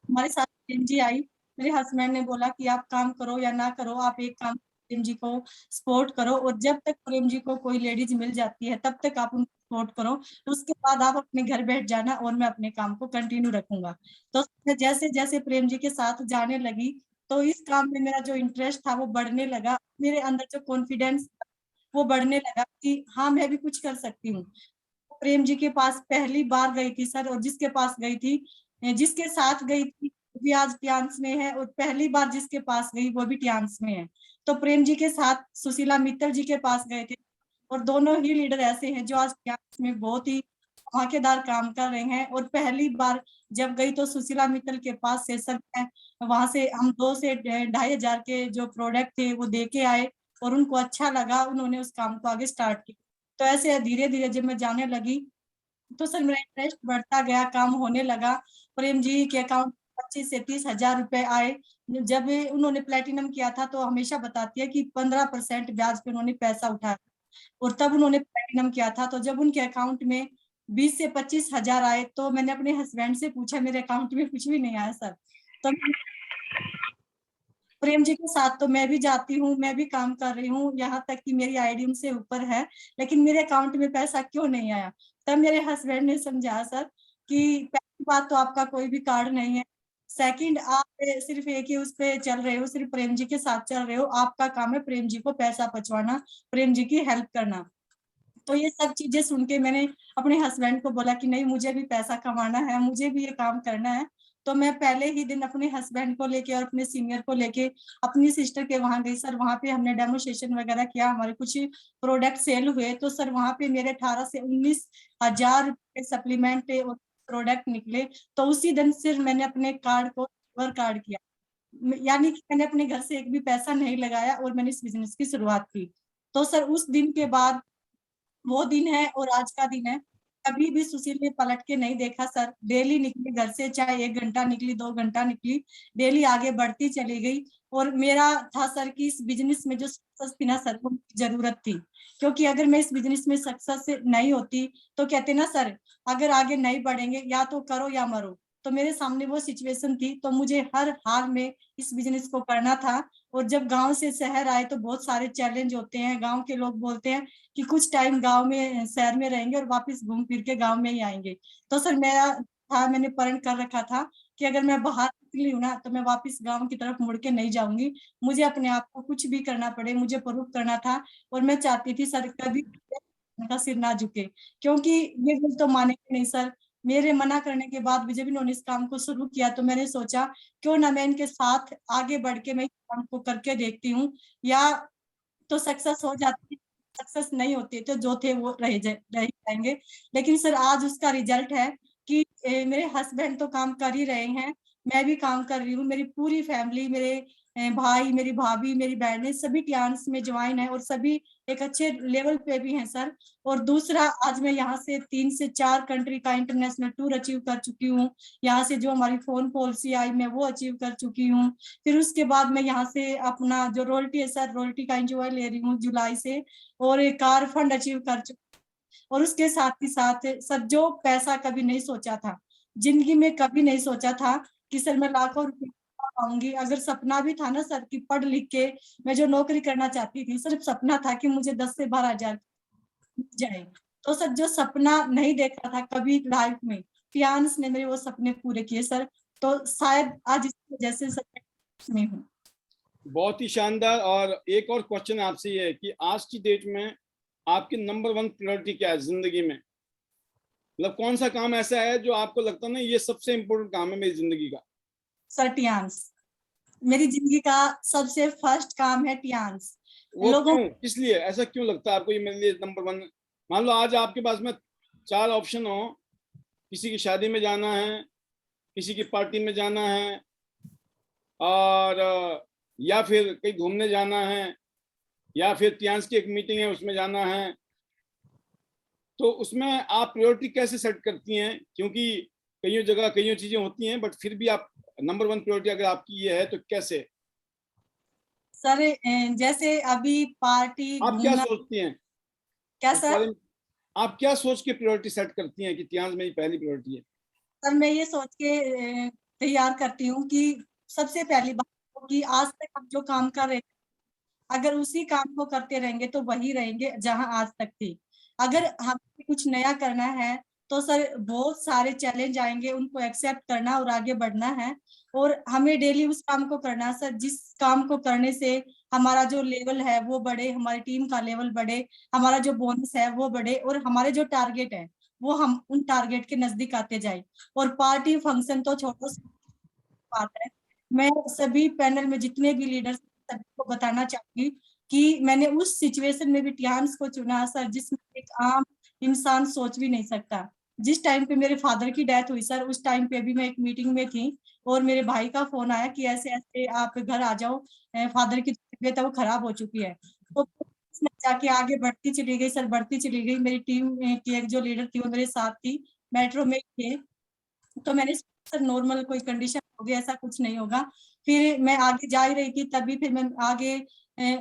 हमारे साथ प्रेम जी आई। मेरे हस्बैंड ने बोला कि आप काम करो या ना करो, आप एक काम प्रेम जी को सपोर्ट करो, और जब तक प्रेम जी को कोई लेडीज मिल जाती है तब तक आप उनको सपोर्ट करो, तो उसके बाद आप अपने घर बैठ जाना और मैं अपने काम को कंटिन्यू रखूंगा। तो मैं जैसे जैसे प्रेम जी के साथ जाने लगी तो इस काम में मेरा जो इंटरेस्ट था वो बढ़ने लगा, मेरे अंदर जो कॉन्फिडेंस वो बढ़ने लगा कि हाँ मैं भी कुछ कर सकती हूँ। प्रेम जी के पास पहली बार गई थी सर, और जिसके पास गई थी, जिसके साथ गई थी वो भी आज टियान्स में है, और पहली बार जिसके पास गई वो भी टियान्स में है। तो प्रेम जी के साथ सुशीला मित्तल जी के पास गए थे, और दोनों ही लीडर ऐसे हैं जो आज टियान्स में बहुत ही धमाकेदार काम कर रहे हैं। और पहली बार जब गई तो सुशीला मित्तल के पास सेशन है, वहां से हम 2 से 2,500 के जो प्रोडक्ट थे वो दे के आए, और उनको अच्छा लगा, उन्होंने उस काम को आगे स्टार्ट किया। तो ऐसे धीरे धीरे जब मैं जाने लगी तो सर मेरा इंटरेस्ट बढ़ता गया, काम होने लगा। प्रेम जी के अकाउंट 25 से 30 हजार रुपए आए। जब उन्होंने प्लेटिनम किया था तो हमेशा बताती है कि 15% ब्याज पे उन्होंने पैसा उठाया, और तब उन्होंने प्लेटिनम किया था। तो जब उनके अकाउंट में 20 से 25 हजार आए तो मैंने अपने हस्बैंड से पूछा, मेरे अकाउंट में कुछ भी नहीं आया सर। तो प्रेम जी के साथ तो मैं भी जाती हूँ, मैं भी काम कर रही हूँ, यहाँ तक कि मेरी आईडी उनसे ऊपर है, लेकिन मेरे अकाउंट में पैसा क्यों नहीं आया। तब मेरे हस्बैंड ने समझाया सर कि पहली बात तो आपका कोई भी कार्ड नहीं है, सेकंड आप सिर्फ एक ही उस पे चल रहे हो, सिर्फ प्रेम जी के साथ चल रहे हो, आपका काम है प्रेम जी को पैसा पहुंचवाना, प्रेम जी की हेल्प करना। तो ये सब चीजें सुन के मैंने अपने हस्बैंड को बोला कि नहीं मुझे भी पैसा कमाना है, मुझे भी ये काम करना है। तो मैं पहले ही दिन अपने हस्बैंड को लेके और अपने सीनियर को लेके अपनी सिस्टर के वहां गई सर। वहां पे हमने डेमोस्ट्रेशन वगैरह किया, हमारे कुछ प्रोडक्ट सेल हुए, तो सर वहां पे मेरे 18 से 19 हजार रुपए सप्लीमेंट और प्रोडक्ट निकले। तो उसी दिन सिर्फ मैंने अपने कार्ड को वर्क कार्ड किया, यानी कि मैंने अपने घर से एक भी पैसा नहीं लगाया और मैंने इस बिजनेस की शुरुआत की। तो सर उस दिन के बाद वो दिन है और आज का दिन है, कभी भी सुशील ने पलट के नहीं देखा सर। डेली निकली घर से, चाहे 1 घंटा निकली 2 घंटा निकली, डेली आगे बढ़ती चली गई। और मेरा था सर कि इस बिजनेस में जो सक्सेस थी ना सर वो जरूरत थी, क्योंकि अगर मैं इस बिजनेस में सक्सेस नहीं होती तो कहते ना सर अगर आगे नहीं बढ़ेंगे या तो करो या मरो। तो मेरे सामने वो सिचुएशन थी, तो मुझे हर हाल में इस बिजनेस को करना था। और जब गांव से शहर आए तो बहुत सारे चैलेंज होते हैं, गांव के लोग बोलते हैं कि कुछ टाइम गांव में शहर में रहेंगे और वापस घूम फिर के गांव में ही आएंगे। तो सर मेरा था, मैंने प्रण कर रखा था कि अगर मैं बाहर निकली हूँ ना तो मैं वापस गांव की तरफ मुड़ के नहीं जाऊंगी, मुझे अपने आप को कुछ भी करना पड़े, मुझे प्रूव करना था। और मैं चाहती थी सर कभी उनका सिर ना झुके, क्योंकि ये दिल तो मानेंगे नहीं सर। मेरे मना करने के बाद भी जब इन्होंने इस काम को शुरू किया तो मैंने सोचा क्यों ना मैं इनके साथ आगे बढ़ के मैं इस काम को करके देखती हूँ, या तो सक्सेस हो जाती, सक्सेस नहीं होती तो जो थे वो रह जाएंगे। लेकिन सर आज उसका रिजल्ट है कि मेरे हस्बैंड तो काम कर ही रहे हैं, मैं भी काम कर रही हूँ, मेरी पूरी फैमिली, मेरे भाई, मेरी भाभी, मेरी बहनें सभी क्लास में ज्वाइन है और सभी एक अच्छे लेवल पे भी हैं सर। और दूसरा आज मैं यहाँ से 3 से 4 कंट्री का इंटरनेशनल टूर अचीव कर चुकी हूँ। यहाँ से जो हमारी फोन पॉलिसी आई मैं वो अचीव कर चुकी हूँ। फिर उसके बाद मैं यहाँ से अपना जो रॉयल्टी है सर, रॉयल्टी का एंजॉय ले रही हूँ जुलाई से, और एक कार फंड अचीव कर चुकी। और उसके साथ ही साथ सर जो पैसा कभी नहीं सोचा था, जिंदगी में कभी नहीं सोचा था कि सर मैं लाखों रुपए पाऊंगी। अगर सपना भी था ना सर कि पढ़ लिख के मैं जो नौकरी करना चाहती थी, सिर्फ सपना था कि मुझे 10 से 12 हजार जाए। तो सर जो सपना नहीं देखा था कभी लाइफ में, फियांस ने मेरे वो सपने पूरे किए सर। तो शायद आज इस वजह से सर में हूँ। बहुत ही शानदार। और एक और क्वेश्चन आपसे ये है कि आज की डेट में आपकी नंबर 1 प्रायोरिटी क्या है जिंदगी में? मतलब कौन सा काम ऐसा है जो आपको लगता ना ये सबसे इम्पोर्टेंट काम है मेरी जिंदगी का? सर टियान्स मेरी जिंदगी का सबसे फर्स्ट काम है, टियान्स वो लोगों। क्यों, इसलिए ऐसा क्यों लगता है आपको ये मेरे लिए नंबर 1? मान लो आज आपके पास में 4 ऑप्शन हो, किसी की शादी में जाना है, किसी की पार्टी में जाना है, और या फिर कहीं घूमने जाना है, या फिर टियान्स की एक मीटिंग है उसमें जाना है, तो उसमें आप प्रायोरिटी कैसे सेट करती हैं? क्योंकि कई जगह कई चीजें होती हैं, बट फिर भी आप नंबर 1 प्रायोरिटी अगर आपकी ये है तो कैसे? सर जैसे अभी पार्टी आप क्या घूमना। सोचती हैं क्या इस सर? बारे में? आप क्या सोच के प्रायोरिटी सेट करती हैं कि टियान्स मेरी पहली प्रायोरिटी है? सर मैं ये सोच के तैयार करती हूँ कि सबसे पहली बात तो कि आज तक हम जो काम कर रहे थे, अगर उसी काम को करते रहेंगे तो वही रहेंगे जहां आज तक थी। अगर हमें कुछ नया करना है तो सर बहुत सारे चैलेंज आएंगे, उनको एक्सेप्ट करना और आगे बढ़ना है। और हमें डेली उस काम को करना है सर, जिस काम को करने से हमारा जो लेवल है वो बढ़े, हमारी टीम का लेवल बढ़े, हमारा जो बोनस है वो बढ़े, और हमारे जो टारगेट है वो हम उन टारगेट के नजदीक आते जाए। और पार्टी फंक्शन तो छोड़ो, बात है, मैं सभी पैनल में जितने भी लीडर्स सभी को बताना चाहूंगी कि मैंने उस सिचुएशन में भी टियान्स को चुना सर, जिसमें एक आम इंसान सोच भी नहीं सकता। जिस टाइम पे मेरे फादर की डेथ हुई सर, उस टाइम पे भी मैं एक मीटिंग में थी और मेरे भाई का फोन आया कि ऐसे ऐसे आप घर आ जाओ, फादर की तबीयत है वो खराब हो चुकी है। तो उसमें जाके आगे बढ़ती चली गई सर, बढ़ती चली गई। मेरी टीम की एक जो लीडर थी वो मेरे साथ थी, मेट्रो में थे। तो मैंने सर नॉर्मल कोई कंडीशन होगी, ऐसा कुछ नहीं होगा। फिर मैं आगे जा ही रही थी, तभी फिर मैं आगे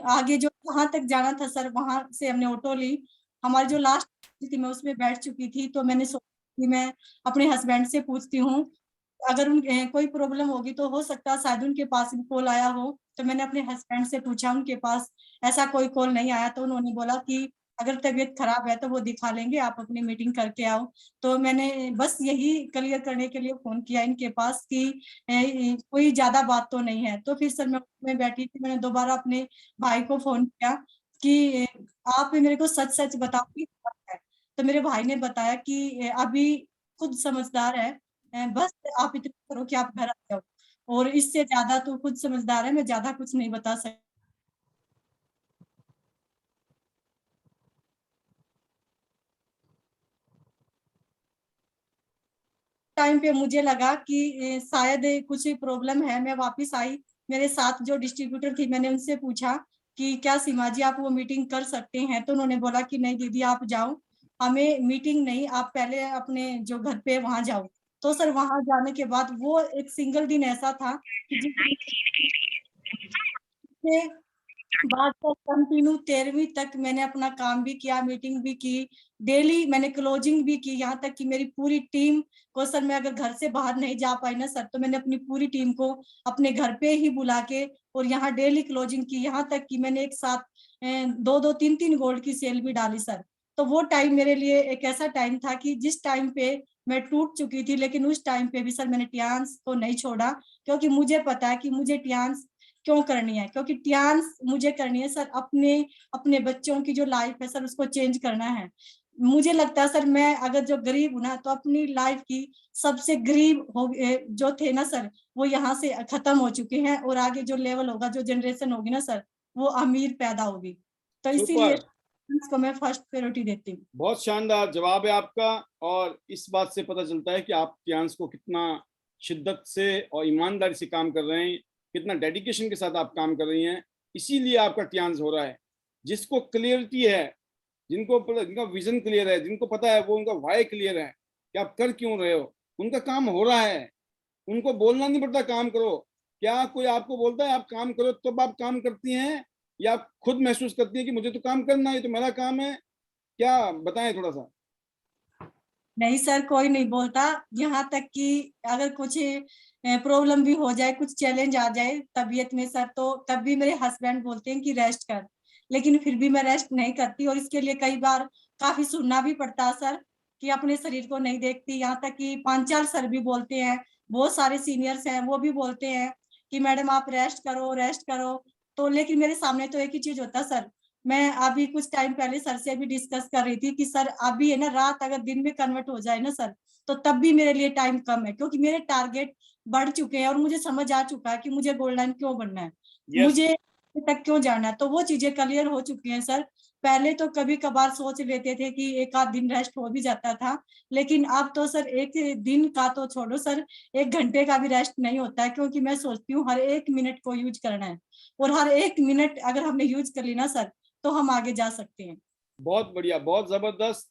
आगे जो कहाँ तक जाना था सर, वहां से हमने ऑटो ली। हमारी जो लास्ट थी मैं उसमें बैठ चुकी थी, तो मैंने सोचा कि मैं अपने हस्बैंड से पूछती हूँ, अगर उन कोई प्रॉब्लम होगी तो हो सकता है शायद उनके पास भी कॉल आया हो। तो मैंने अपने हस्बैंड से पूछा, उनके पास ऐसा कोई कॉल नहीं आया। तो उन्होंने बोला कि अगर तबीयत खराब है तो वो दिखा लेंगे, आप अपनी मीटिंग करके आओ। तो मैंने बस यही क्लियर करने के लिए फोन किया इनके पास कि कोई ज्यादा बात तो नहीं है। तो फिर सर मैं बैठी थी, मैंने दोबारा अपने भाई को फोन किया कि आप मेरे को सच सच बताओ कि क्या है। तो मेरे भाई ने बताया कि अभी खुद समझदार है, बस आप इतना करो कि आप घर आ जाओ, और इससे ज्यादा तो खुद समझदार है, मैं ज्यादा कुछ नहीं बता सकती। टाइम पे मुझे लगा कि शायद कुछ प्रॉब्लम है। मैं वापस आई, मेरे साथ जो डिस्ट्रीब्यूटर थी मैंने उनसे पूछा कि क्या सीमा जी आप वो मीटिंग कर सकते हैं। तो उन्होंने बोला कि नहीं दीदी आप जाओ, हमें मीटिंग नहीं, आप पहले अपने जो घर पे वहां जाओ। तो सर वहां जाने के बाद वो एक सिंगल दिन ऐसा था कि जिस दिन बाद तक कंटिन्यू 13वीं तक मैंने अपना काम भी किया, मीटिंग भी की, डेली मैंने क्लोजिंग भी की। यहाँ तक कि मेरी पूरी टीम को सर, मैं अगर घर से बाहर नहीं जा पाई ना सर, तो मैंने अपनी पूरी टीम को अपने घर पे ही बुला के और यहाँ डेली क्लोजिंग की। यहाँ तक कि मैंने एक साथ दो दो तीन तीन गोल्ड की सेल भी डाली सर। तो वो टाइम मेरे लिए एक ऐसा टाइम था कि जिस टाइम पे मैं टूट चुकी थी, लेकिन उस टाइम पे भी सर मैंने टियान्स को नहीं छोड़ा, क्योंकि मुझे पता है कि मुझे टियान्स क्यों करनी है। क्योंकि टियान्स मुझे करनी है सर, अपने अपने बच्चों की जो लाइफ है सर उसको चेंज करना है। मुझे लगता है सर, मैं अगर जो गरीब हूं ना, तो अपनी लाइफ की सबसे गरीब हो जो थे ना सर, वो यहाँ से खत्म हो चुके हैं, और आगे जो लेवल होगा, जो जनरेशन होगी ना सर, वो अमीर पैदा होगी। तो इसीलिए सुपर, इसको मैं फर्स्ट प्रायोरिटी देती हूँ। बहुत शानदार जवाब है आपका। और इस बात से पता चलता है कि आप टियान्स को कितना शिद्दत से और ईमानदारी से काम कर रहे हैं, कितना डेडिकेशन के साथ आप काम कर रही हैं। इसीलिए आपका टियान्स हो रहा है। जिसको क्लियरिटी है, जिनका विजन क्लियर है, जिनको पता है, वो उनका वाई क्लियर है कि आप कर क्यों रहे हो, उनका काम हो रहा है। उनको बोलना नहीं पड़ता काम करो। क्या कोई आपको बोलता है आप काम करो तब आप काम करती हैं, या आप खुद महसूस करती हैं कि मुझे तो काम करना है, ये तो मेरा काम है? क्या बताएं थोड़ा सा। नहीं सर, कोई नहीं बोलता। यहाँ तक कि अगर कुछ प्रॉब्लम भी हो जाए, कुछ चैलेंज आ जाए तबीयत में सर, तो तब भी मेरे हस्बैंड बोलते हैं कि रेस्ट कर, लेकिन फिर भी मैं रेस्ट नहीं करती, और इसके लिए कई बार काफी सुनना भी पड़ता है सर कि अपने शरीर को नहीं देखती। यहाँ तक कि पांचाल सर भी बोलते हैं, बहुत सारे सीनियर्स हैं वो भी बोलते हैं कि मैडम आप रेस्ट करो, रेस्ट करो। तो लेकिन मेरे सामने तो एक ही चीज होता है सर। मैं अभी कुछ टाइम पहले सर से भी डिस्कस कर रही थी कि सर अभी है ना, रात अगर दिन में कन्वर्ट हो जाए ना सर, तो तब भी मेरे लिए टाइम कम है, क्योंकि मेरे टारगेट बढ़ चुके हैं और मुझे समझ आ चुका है कि मुझे गोल्डन क्यों बनना है, यस। मुझे तक क्यों जाना है। तो वो चीजें क्लियर हो चुकी हैं सर। पहले तो कभी कभार सोच लेते थे कि एक आध दिन रेस्ट हो भी जाता था, लेकिन अब तो सर एक दिन का तो छोड़ो सर, एक घंटे का भी रेस्ट नहीं होता है, क्योंकि मैं सोचती हूँ हर एक मिनट को यूज करना है, और हर एक मिनट अगर हमने यूज कर ली ना सर, तो हम आगे जा सकते हैं। बहुत बढ़िया, बहुत जबरदस्त।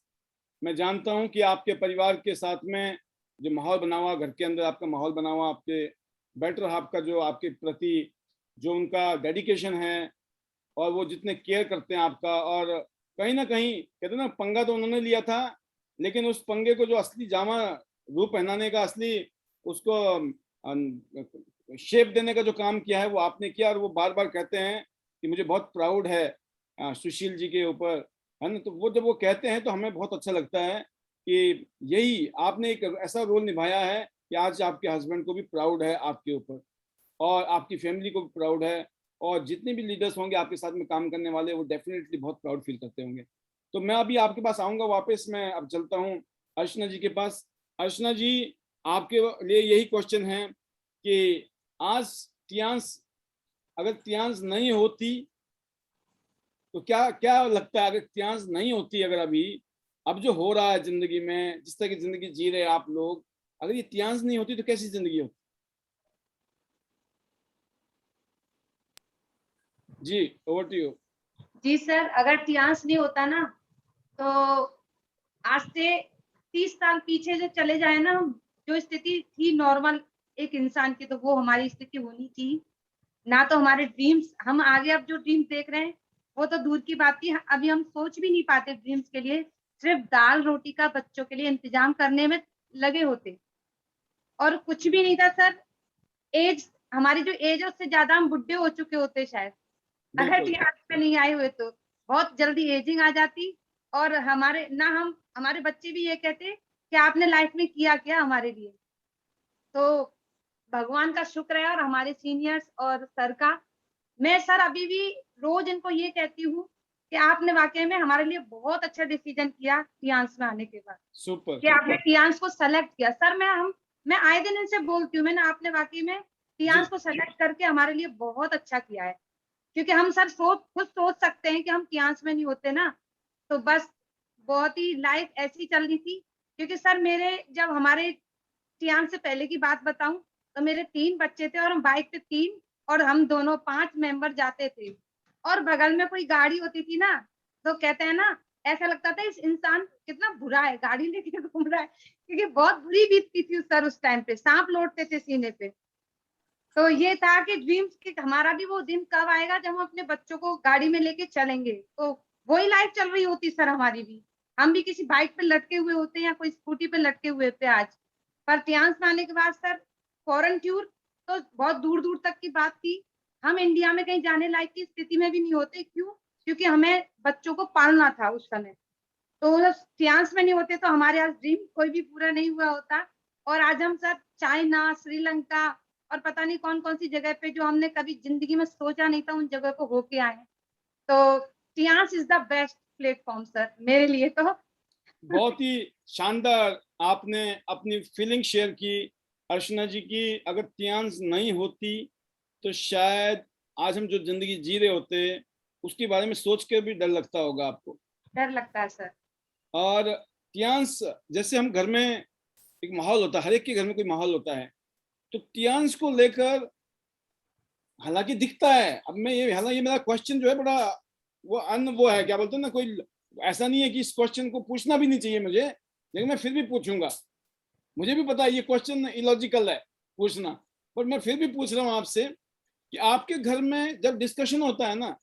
मैं जानता हूं कि आपके परिवार के साथ में जो माहौल बना हुआ, घर के अंदर आपका माहौल बना हुआ, आपके बेटर हाफ का जो आपके प्रति जो उनका डेडिकेशन है, और वो जितने केयर करते हैं आपका, और कहीं ना कहीं कहते हैं ना, पंगा तो उन्होंने लिया था, लेकिन उस पंगे को जो असली जामा रूप पहनाने का, असली उसको शेप देने का जो काम किया है वो आपने किया। और वो बार बार कहते हैं कि मुझे बहुत प्राउड है सुशील जी के ऊपर, है ना। तो वो जब वो कहते हैं तो हमें बहुत अच्छा लगता है कि यही आपने एक ऐसा रोल निभाया है कि आज आपके हस्बैंड को भी प्राउड है आपके ऊपर, और आपकी फैमिली को भी प्राउड है, और जितने भी लीडर्स होंगे आपके साथ में काम करने वाले वो डेफिनेटली बहुत प्राउड फील करते होंगे। तो मैं अभी आपके पास आऊंगा वापस, मैं अब चलता हूँ अर्चना जी के पास। अर्चना जी, आपके लिए यही क्वेश्चन है कि आज तियांस, अगर तियांस नहीं होती तो क्या क्या लगता है, अगर तियांस नहीं होती, अगर अभी अब जो हो रहा है जिंदगी में, जिस तरह की जिंदगी जी रहे आप लोग, अगर ये तियांस नहीं होती तो कैसी जिंदगी होती? जी, ओवर टू यू। जी सर, अगर तियांस नहीं होता ना, तो आज से 30 साल पीछे जो चले जाए ना हम, जो स्थिति थी नॉर्मल एक इंसान की, तो वो हमारी स्थिति होनी थी ना। तो हमारे ड्रीम्स, हम आगे अब जो ड्रीम देख रहे हैं वो तो दूर की बात थी, अभी हम सोच भी नहीं पाते ड्रीम्स के लिए। सिर्फ दाल रोटी का बच्चों के लिए इंतजाम करने में लगे होते, और कुछ भी नहीं था सर। एज, हमारी जो एज है उससे ज्यादा हम बुढ़े हो चुके होते शायद, अगर बिल्कुल। टीआर पे नहीं आए हुए तो। बहुत जल्दी एजिंग आ जाती, और हमारे ना, हम हमारे बच्चे भी ये कहते कि आपने लाइफ में किया क्या हमारे लिए। तो भगवान का शुक्र है और हमारे सीनियर्स और सर का। मैं सर अभी भी रोज इनको ये कहती हूँ कि आपने वाकई में हमारे लिए बहुत अच्छा डिसीजन किया टियांस में आने के बाद, सुपर। कि आपने टियांस को सेलेक्ट किया सर। मैं आए दिन इनसे बोलती हूँ, मैंने आपने वाकई में टियांस जी, को सेलेक्ट करके हमारे लिए बहुत अच्छा किया है। क्योंकि हम सर खुद सोच सकते हैं कि हम टियांस में नहीं होते ना, तो बस बहुत ही लाइफ ऐसी चल रही थी। क्योंकि सर मेरे, जब हमारे टियांस से पहले की बात बताऊं, तो मेरे 3 बच्चे थे और हम बाइक पे 3, और हम दोनों 5 मेंबर जाते थे। और बगल में कोई गाड़ी होती थी ना, तो कहते हैं ना, ऐसा लगता था इस इंसान कितना बुरा है, गाड़ी लेके घूम रहा है। क्योंकि बहुत बुरी बीतती थी सर उस टाइम पे, सांप लौटते थे सीने पे। तो ये था कि ड्रीम्स कि हमारा भी वो दिन कब आएगा जब हम अपने बच्चों को गाड़ी में लेके चलेंगे। तो वही लाइफ चल रही होती सर हमारी भी, हम भी किसी बाइक पे लटके हुए होते या कोई स्कूटी पे लटके हुए होते आज। पर टियांस में आने के बाद सर, फॉरेन टूर तो बहुत दूर दूर तक की बात थी। हम इंडिया में कहीं जाने लायक की स्थिति में भी नहीं होते। क्यों? क्योंकि हमें बच्चों को पालना था उस समय। तो टियांस में नहीं होते तो हमारे आज ड्रीम कोई भी पूरा नहीं हुआ होता। और आज हम सर चाइना, श्रीलंका और पता नहीं कौन कौन सी जगह पे, जो हमने कभी जिंदगी में सोचा नहीं था, उन जगह को होके आए। तो Tiens is the best platform sir मेरे लिए तो। बहुत ही शानदार आपने अपनी फीलिंग शेयर की अर्चना जी की। अगर तियांस नहीं होती तो शायद आज हम जो जिंदगी जी रहे होते उसके बारे में सोच के भी डर लगता होगा आपको। डर लगता है सर। और तियांस, जैसे हम घर में एक माहौल होता है, हर एक के घर में कोई माहौल होता है, तो तियांस को लेकर हालांकि दिखता है, अब मैं ये, हालांकि मेरा क्वेश्चन जो है बड़ा वो है, क्या बोलते हैं ना, कोई ऐसा नहीं है कि इस क्वेश्चन को पूछना भी नहीं चाहिए मुझे, लेकिन मैं फिर भी पूछूंगा। मुझे भी पता है ये क्वेश्चन इलॉजिकल है पूछना, पर मैं फिर भी पूछ रहा हूँ आपसे कि आपके घर में जब डिस्कशन होता है ना,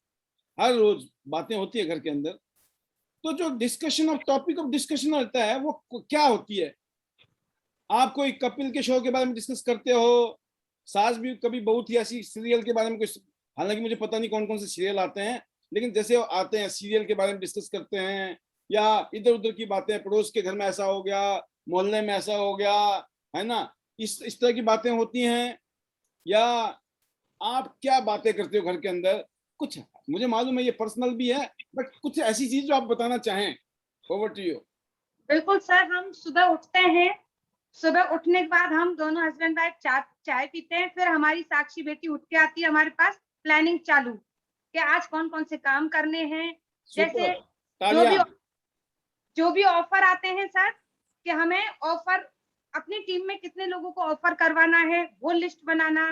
हर रोज बातें होती है घर के अंदर, तो जो discussion of topic of discussion होता है वो क्या होती है? आप कोई कपिल के शो के बारे में डिस्कस करते हो, सास भी कभी बहू थी ऐसी सीरियल के बारे में कुछ, हालांकि मुझे पता नहीं कौन कौन से सीरियल आते हैं, लेकिन जैसे आते हैं सीरियल के बारे में डिस्कस करते हैं, या इधर उधर की बातें, पड़ोस के घर में ऐसा हो गया, मोहल्ले में ऐसा हो गया, है ना, इस तरह की बातें होती हैं, या आप क्या बातें करते हो घर के अंदर? कुछ, मुझे मालूम है ये पर्सनल भी है, बट कुछ ऐसी चीज जो आप बताना चाहें, ओवर टू यू। बिल्कुल सर, हम सुबह उठते हैं, सुबह उठने के बाद हम दोनों हस्बैंड वाइफ चाय पीते हैं। फिर हमारी साक्षी बेटी उठ के आती है हमारे पास, प्लानिंग चालू कि आज कौन कौन से काम करने हैं। सुपर, जैसे जो तालियां। भी जो भी ऑफर आते हैं सर, कि हमें ऑफर अपनी टीम में कितने लोगों को ऑफर करवाना है वो लिस्ट बनाना।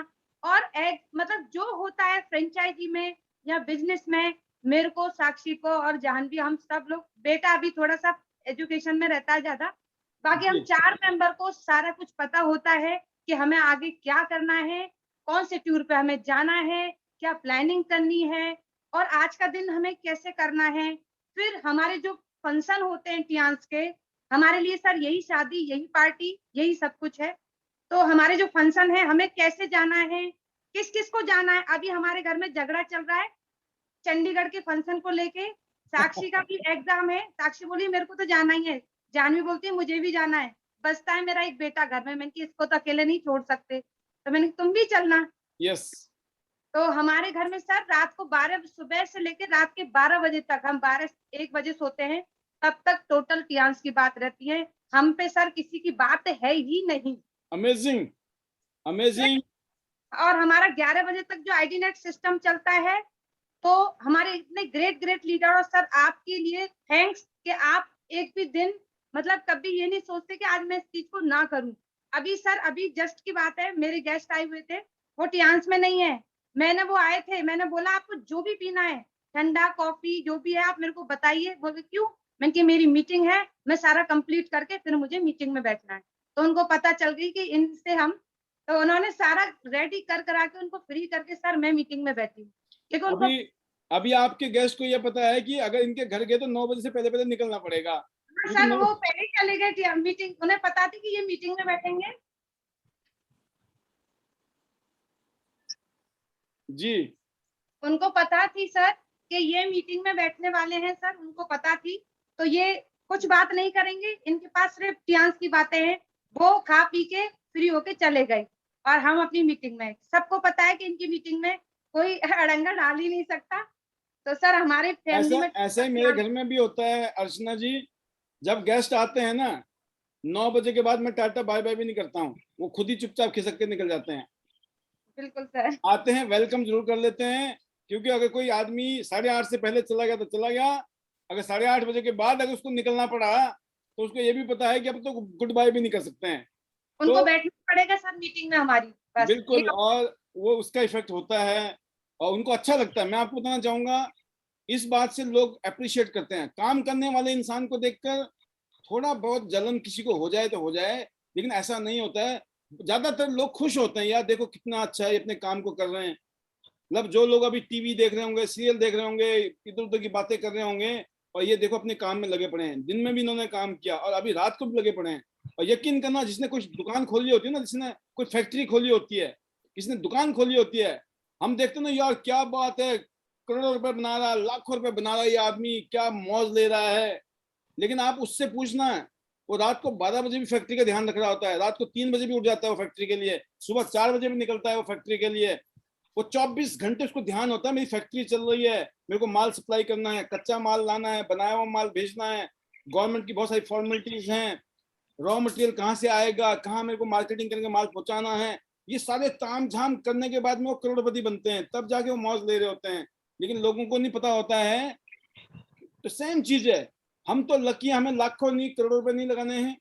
और एक मतलब जो होता है फ्रेंचाइजी में या बिजनेस में, मेरे को, साक्षी को और जाह्नवी, हम सब लोग, बेटा अभी थोड़ा सा एजुकेशन में रहता है ज्यादा, बाकी हम जी, 4 मेंबर को सारा कुछ पता होता है कि हमें आगे क्या करना है, कौन से टूर पे हमें जाना है, क्या प्लानिंग करनी है, और आज का दिन हमें कैसे करना है। फिर हमारे जो फंक्शन होते हैं टियांस के, हमारे लिए सर यही शादी, यही पार्टी, यही सब कुछ है। तो हमारे जो फंक्शन है, हमें कैसे जाना है, किस किस को जाना है। अभी हमारे घर में झगड़ा चल रहा है चंडीगढ़ के फंक्शन को लेके, साक्षी का भी एग्जाम है, साक्षी बोली मेरे को तो जाना ही है, जानवी बोलती है मुझे भी जाना है, बसता है मेरा एक बेटा घर में। मैंने कहा इसको तो अकेले नहीं छोड़ सकते, तो मैंने कहा तुम भी चलना। यस, तो हमारे घर में सर रात को 12 सुबह से लेकर रात के 12 बजे तक, हम 12-1 बजे सोते हैं, तब तक टोटल टियांस की बात रहती है। हम पे सर किसी की बात है ही नहीं। Amazing, amazing. और हमारा 11 बजे तक जो आईडी नेट सिस्टम चलता है, तो हमारे इतने ग्रेट ग्रेट लीडर, और सर आपके लिए थैंक्स कि आप एक भी दिन मतलब कभी ये नहीं सोचते कि आज मैं इस चीज को ना करूं। अभी सर अभी जस्ट की बात है, मेरे गेस्ट आए हुए थे, वो टियांस में नहीं है, मैंने वो आए थे, मैंने बोला आपको जो भी पीना है, ठंडा कॉफी जो भी है आप मेरे को बताइए। बोले क्यों? मैंने कि मेरी मीटिंग है, मैं सारा कंप्लीट करके फिर मुझे मीटिंग में बैठना है। तो उनको पता चल गई कि इनसे हम, तो उन्होंने सारा रेडी कर करा के उनको फ्री करके सर मैं मीटिंग में बैठी हूँ, क्योंकि उनको अभी अभी आपके गेस्ट को ये पता है कि अगर इनके घर गए तो 9 बजे से पहले पहले निकलना पड़ेगा। सर वो पहले ही चले गए थे मीटिंग, उन्हें पता थी कि ये मीटिंग में बैठेंगे। जी, उनको पता थी सर कि ये मीटिंग में बैठने वाले हैं सर, उनको पता थी, तो ये कुछ बात नहीं करेंगे, इनके पास सिर्फ टियांस की बातें हैं। वो खा पी के फ्री होके चले गए और हम अपनी मीटिंग में, सबको पता है कि इनकी मीटिंग में कोई अड़ंगा डाल ही नहीं सकता। तो सर हमारे फैमिली ऐसा में ऐसा ही मेरे घर में भी होता है अर्चना जी। जब गेस्ट आते हैं ना, 9 बजे के बाद मैं टाटा बाय बाय भी नहीं करता हूँ, वो खुद ही चुपचाप खिसक के निकल जाते हैं। बिल्कुल सर, आते हैं वेलकम जरूर कर लेते हैं, क्योंकि अगर कोई आदमी 8:30 से पहले चला गया तो चला गया, अगर 8:30 बजे के बाद अगर उसको निकलना पड़ा तो उसको ये भी पता है कि अब तो गुड बाय भी नहीं कर सकते हैं। उनको तो बैठना पड़ेगा सर मीटिंग में हमारी, बस बिल्कुल, ये। और वो उसका इफेक्ट होता है और उनको अच्छा लगता है। मैं आपको बताना चाहूंगा, इस बात से लोग अप्रिशिएट करते हैं। काम करने वाले इंसान को देखकर थोड़ा बहुत जलन किसी को हो जाए तो हो जाए, लेकिन ऐसा नहीं होता है। ज्यादातर लोग खुश होते हैं, यार देखो कितना अच्छा है, अपने काम को कर रहे हैं। मतलब जो लोग अभी टीवी देख रहे होंगे, सीरियल देख रहे होंगे, इधर उधर की बातें कर रहे होंगे, और ये देखो अपने काम में लगे पड़े हैं। दिन में भी इन्होंने काम किया और अभी रात को भी लगे पड़े हैं। और यकीन करना, जिसने कुछ दुकान खोली होती है ना, जिसने कोई फैक्ट्री खोली होती है, किसने दुकान खोली होती है, हम देखते ना यार क्या बात है, करोड़ों रुपए बना रहा है, लाखों रुपए बना रहा है, ये आदमी क्या मौज ले रहा है। लेकिन आप उससे पूछना है, वो रात को 12 बजे भी फैक्ट्री का ध्यान रख रहा होता है, रात को 3 बजे भी उठ जाता है वो फैक्ट्री के लिए, सुबह 4 बजे भी निकलता है वो फैक्ट्री के लिए। वो 24 घंटे उसको ध्यान होता है, मेरी फैक्ट्री चल रही है, मेरे को माल सप्लाई करना है, कच्चा माल लाना है, बनाया हुआ माल भेजना है, गवर्नमेंट की बहुत सारी फॉर्मेलिटीज हैं, रॉ मटेरियल कहाँ से आएगा, कहाँ मेरे को मार्केटिंग करके माल पहुंचाना है। ये सारे ताम झाम करने के बाद में वो करोड़पति बनते हैं, तब जाके वो मौज ले रहे होते हैं। लेकिन लोगों को नहीं पता होता है। तो सेम चीज है, हम तो लकी, हमें लाखों नहीं करोड़ों रुपए नहीं लगाने हैं,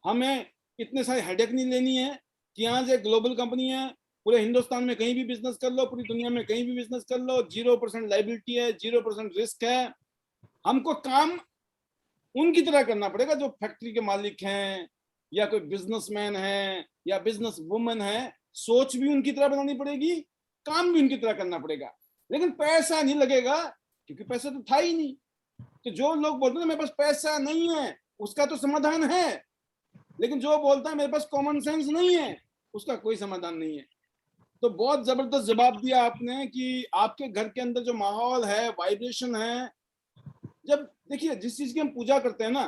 हमें इतने सारे हेडेक नहीं लेनी है कि यहाँ से ग्लोबल कंपनी है, पूरे हिंदुस्तान में कहीं भी बिजनेस कर लो, पूरी दुनिया में कहीं भी बिजनेस कर लो, 0% लाइबिलिटी है, 0% रिस्क है। हमको काम उनकी तरह करना पड़ेगा जो फैक्ट्री के मालिक हैं, या कोई बिजनेसमैन है, या बिजनेस वुमन है। सोच भी उनकी तरह बनानी पड़ेगी, काम भी उनकी तरह करना पड़ेगा, लेकिन पैसा नहीं लगेगा, क्योंकि पैसा तो था ही नहीं। तो जो लोग बोलते हैं मेरे पास पैसा नहीं है, उसका तो समाधान है, लेकिन जो बोलता है मेरे पास कॉमन सेंस नहीं है, उसका कोई समाधान नहीं है। तो बहुत जबरदस्त जवाब दिया आपने कि आपके घर के अंदर जो माहौल है, वाइब्रेशन है, जब देखिए जिस चीज की हम पूजा करते हैं ना,